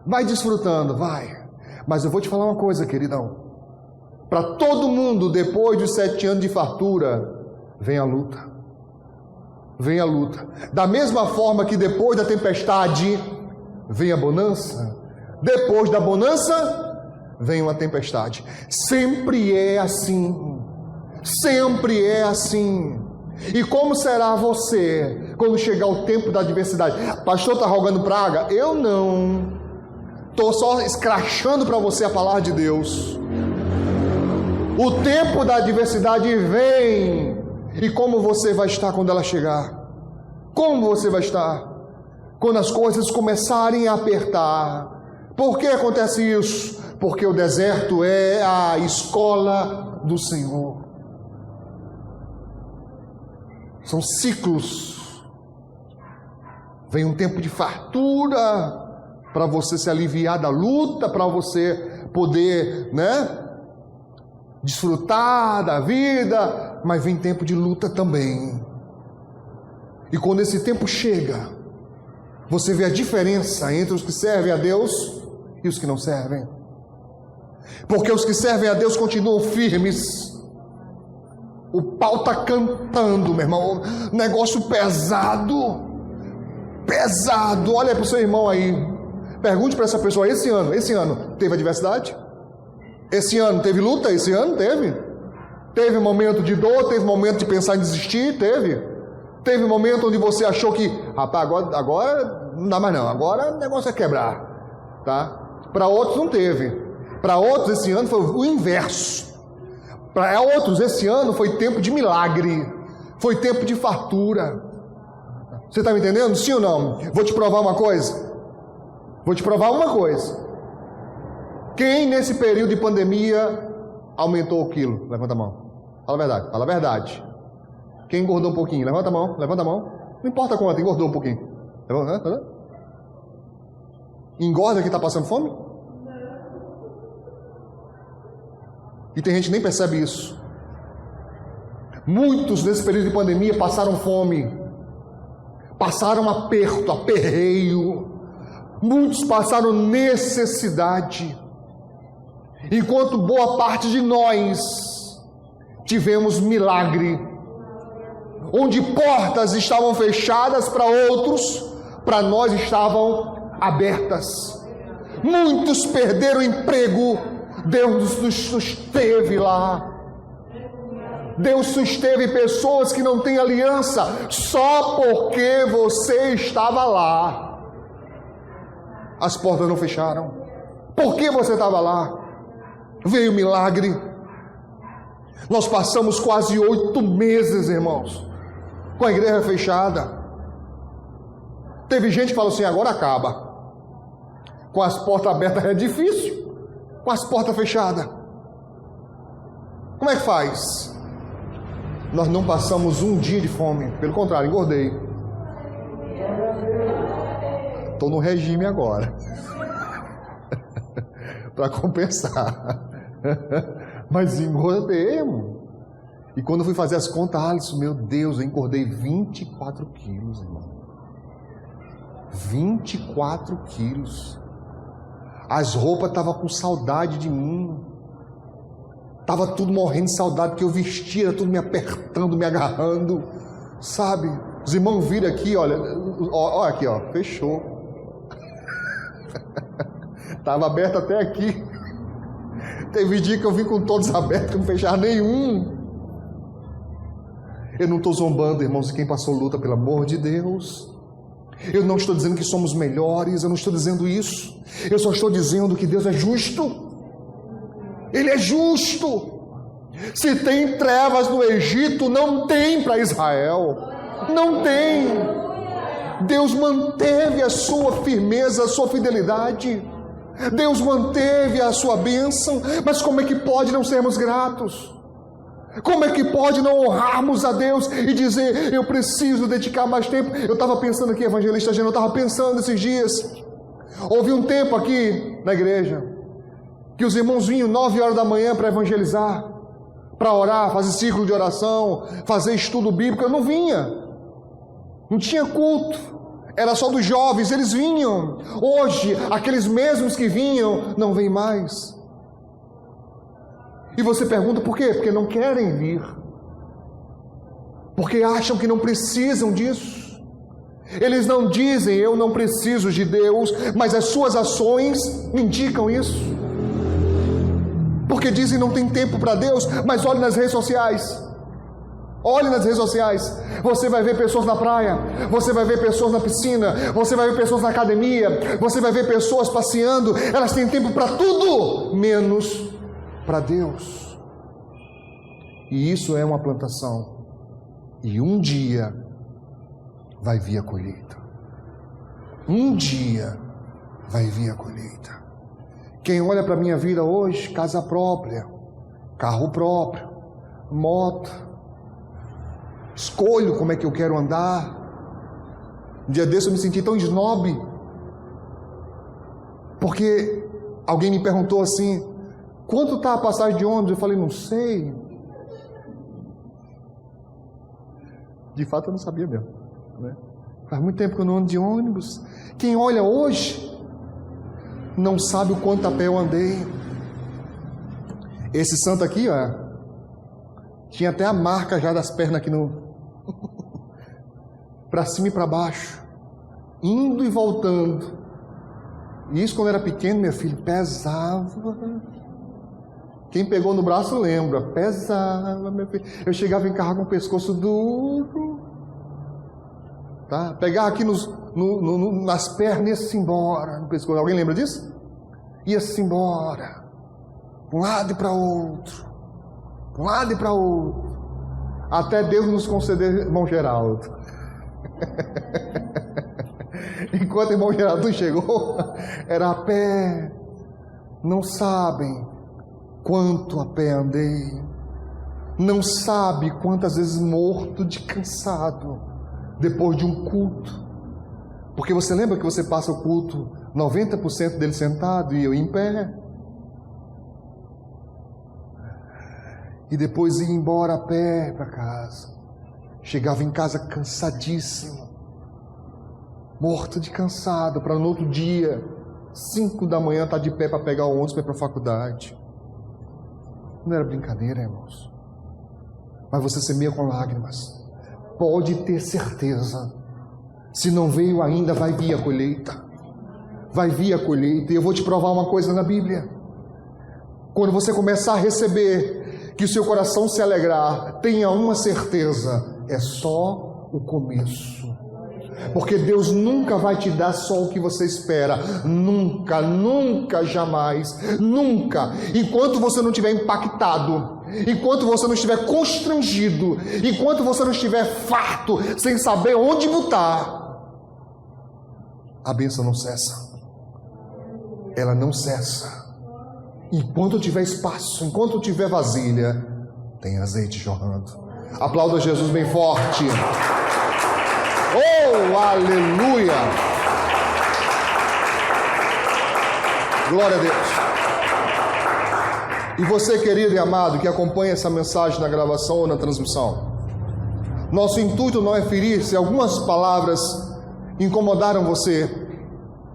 Vai desfrutando, vai. Mas eu vou te falar uma coisa, queridão. Para todo mundo, depois de 7 anos de fartura, vem a luta. Vem a luta. Da mesma forma que depois da tempestade vem a bonança, depois da bonança vem uma tempestade. Sempre é assim. Sempre é assim. E como será você quando chegar o tempo da adversidade? Pastor, está rogando praga? Eu não. Estou só escrachando para você a palavra de Deus. O tempo da adversidade vem. E como você vai estar quando ela chegar? Como você vai estar quando as coisas começarem a apertar? Por que acontece isso? Porque o deserto é a escola do Senhor. São ciclos. Vem um tempo de fartura para você se aliviar da luta, para você poder, desfrutar da vida, mas vem tempo de luta também. E quando esse tempo chega, você vê a diferença entre os que servem a Deus e os que não servem. Porque os que servem a Deus continuam firmes. O pau está cantando, meu irmão. Negócio pesado. Pesado. Olha para o seu irmão aí. Pergunte para essa pessoa, esse ano teve adversidade? Esse ano teve luta? Esse ano teve? Teve momento de dor? Teve momento de pensar em desistir? Teve momento onde você achou que, rapaz, agora não dá mais não, agora o negócio é quebrar, tá? Para outros não teve. Para outros esse ano foi o inverso. Para outros esse ano foi tempo de milagre, foi tempo de fartura. Você está me entendendo? Sim ou não? Vou te provar uma coisa. Quem nesse período de pandemia aumentou o quilo? Levanta a mão. Fala a verdade. Quem engordou um pouquinho? Levanta a mão. Não importa quanto, engordou um pouquinho. Engorda quem está passando fome? E tem gente que nem percebe isso. Muitos nesse período de pandemia passaram fome, passaram aperto, aperreio. Muitos passaram necessidade, enquanto boa parte de nós tivemos milagre, onde portas estavam fechadas para outros, para nós estavam abertas. Muitos perderam emprego, Deus nos susteve lá. Deus susteve pessoas que não têm aliança, só porque você estava lá. As portas não fecharam. Por que você estava lá? Veio milagre. Nós passamos quase 8 meses, irmãos, com a igreja fechada. Teve gente que falou assim, agora acaba. Com as portas abertas é difícil. Com as portas fechadas, como é que faz? Nós não passamos um dia de fome. Pelo contrário, engordei. Estou no regime agora. Para compensar. Mas engordei, irmão. E quando eu fui fazer as contas, Alisson, meu Deus, eu engordei 24 quilos, irmão. 24 quilos. As roupas estavam com saudade de mim. Estava tudo morrendo de saudade, que eu vestia, era tudo me apertando, me agarrando, sabe? Os irmãos viram aqui, olha aqui, ó, fechou. Estava aberto até aqui. Teve dia que eu vim com todos abertos, que não fechava nenhum. Eu não estou zombando, irmãos, de quem passou luta, pelo amor de Deus. Eu não estou dizendo que somos melhores, eu não estou dizendo isso. Eu só estou dizendo que Deus é justo. Ele é justo. Se tem trevas no Egito, não tem para Israel. Não tem. Deus manteve a sua firmeza, a sua fidelidade. Deus manteve a sua bênção. Mas como é que pode não sermos gratos? Como é que pode não honrarmos a Deus e dizer, eu preciso dedicar mais tempo? Eu estava pensando aqui, evangelista Geno, eu estava pensando esses dias. Houve um tempo aqui na igreja que os irmãos vinham 9 horas da manhã para evangelizar, para orar, fazer círculo de oração, fazer estudo bíblico. Eu não vinha, não tinha culto, era só dos jovens, eles vinham. Hoje, aqueles mesmos que vinham, não vêm mais. E você pergunta por quê? Porque não querem vir, porque acham que não precisam disso. Eles não dizem, eu não preciso de Deus, mas as suas ações indicam isso. Porque dizem não tem tempo para Deus, mas olhe nas redes sociais. Olhe nas redes sociais. Você vai ver pessoas na praia, você vai ver pessoas na piscina, você vai ver pessoas na academia, você vai ver pessoas passeando. Elas têm tempo para tudo, menos para Deus. E isso é uma plantação. E um dia vai vir a colheita. Um dia vai vir a colheita. Quem olha para a minha vida hoje, casa própria, carro próprio, moto, escolho como é que eu quero andar. Um dia desse eu me senti tão snob, porque alguém me perguntou assim, quanto está a passagem de ônibus? Eu falei, não sei. De fato eu não sabia mesmo, né? Faz muito tempo que eu não ando de ônibus. Quem olha hoje não sabe o quanto a pé eu andei. Esse santo aqui, ó, tinha até a marca já das pernas aqui no para cima e para baixo, indo e voltando. E isso quando eu era pequeno, meu filho, pesava. Quem pegou no braço lembra, pesava, meu filho. Eu chegava em casa com o pescoço duro, tá? Pegava aqui nas pernas e ia-se embora no pescoço. Alguém lembra disso? Ia-se embora, de um lado e para outro, de um lado e para outro, até Deus nos conceder irmão Geraldo. Enquanto o irmão Geraldo chegou, era a pé. Não sabem quanto a pé andei, não sabe quantas vezes morto de cansado depois de um culto, porque você lembra que você passa o culto 90% dele sentado e eu em pé, e depois ia embora a pé para casa. Chegava em casa cansadíssimo, morto de cansado, para no outro dia 5 da manhã estar de pé para pegar o ônibus para ir para a faculdade. Não era brincadeira, irmãos. Mas você semeia com lágrimas. Pode ter certeza, se não veio ainda, vai vir a colheita. Vai vir a colheita. E eu vou te provar uma coisa na Bíblia. Quando você começar a receber, que o seu coração se alegrar, tenha uma certeza, é só o começo. Porque Deus nunca vai te dar só o que você espera. Nunca, nunca, jamais, nunca. Enquanto você não estiver impactado, enquanto você não estiver constrangido, enquanto você não estiver farto, sem saber onde botar, a bênção não cessa. Ela não cessa. Enquanto tiver espaço, enquanto tiver vasilha, tem azeite jorrando. Aplauda Jesus bem forte. Oh, aleluia! Glória a Deus. E você, querido e amado, que acompanha essa mensagem na gravação ou na transmissão, nosso intuito não é ferir. Se algumas palavras incomodaram você,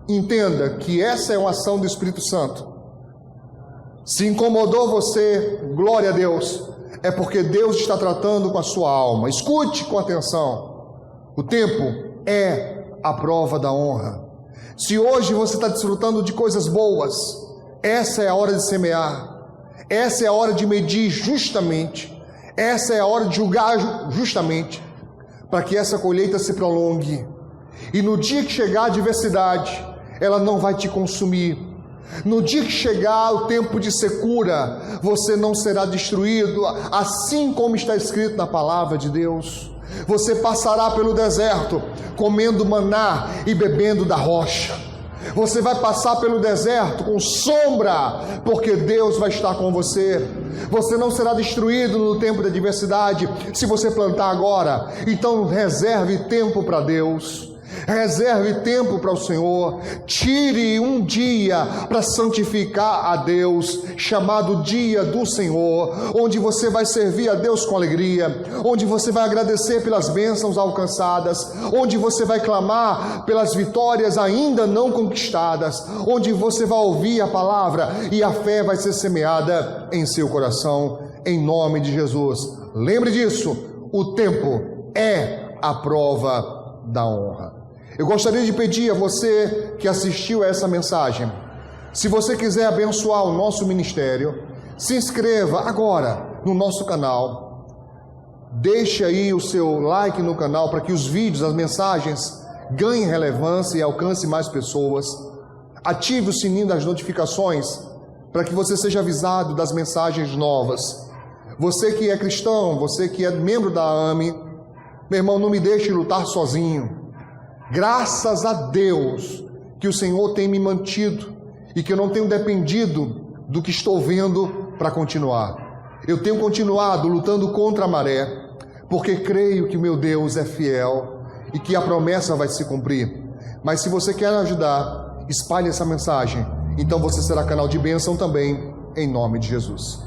entenda que essa é uma ação do Espírito Santo. Se incomodou você, glória a Deus, é porque Deus está tratando com a sua alma. Escute com atenção. O tempo é a prova da honra. Se hoje você está desfrutando de coisas boas, essa é a hora de semear. Essa é a hora de medir justamente. Essa é a hora de julgar justamente, para que essa colheita se prolongue. E no dia que chegar a adversidade, ela não vai te consumir. No dia que chegar o tempo de secura, você não será destruído, assim como está escrito na palavra de Deus. Você passará pelo deserto, comendo maná e bebendo da rocha. Você vai passar pelo deserto com sombra, porque Deus vai estar com você. Você não será destruído no tempo da adversidade, se você plantar agora. Então reserve tempo para Deus. Reserve tempo para o Senhor. Tire um dia para santificar a Deus, chamado dia do Senhor, onde você vai servir a Deus com alegria, onde você vai agradecer pelas bênçãos alcançadas, onde você vai clamar pelas vitórias ainda não conquistadas, onde você vai ouvir a palavra e a fé vai ser semeada em seu coração, em nome de Jesus. Lembre disso, o tempo é a prova da honra. Eu gostaria de pedir a você que assistiu a essa mensagem, se você quiser abençoar o nosso ministério, se inscreva agora no nosso canal, deixe aí o seu like no canal para que os vídeos, as mensagens ganhem relevância e alcance mais pessoas. Ative o sininho das notificações para que você seja avisado das mensagens novas. Você que é cristão, você que é membro da AME, meu irmão, não me deixe lutar sozinho. Graças a Deus que o Senhor tem me mantido e que eu não tenho dependido do que estou vendo para continuar. Eu tenho continuado lutando contra a maré, porque creio que meu Deus é fiel e que a promessa vai se cumprir. Mas se você quer ajudar, espalhe essa mensagem, então você será canal de bênção também, em nome de Jesus.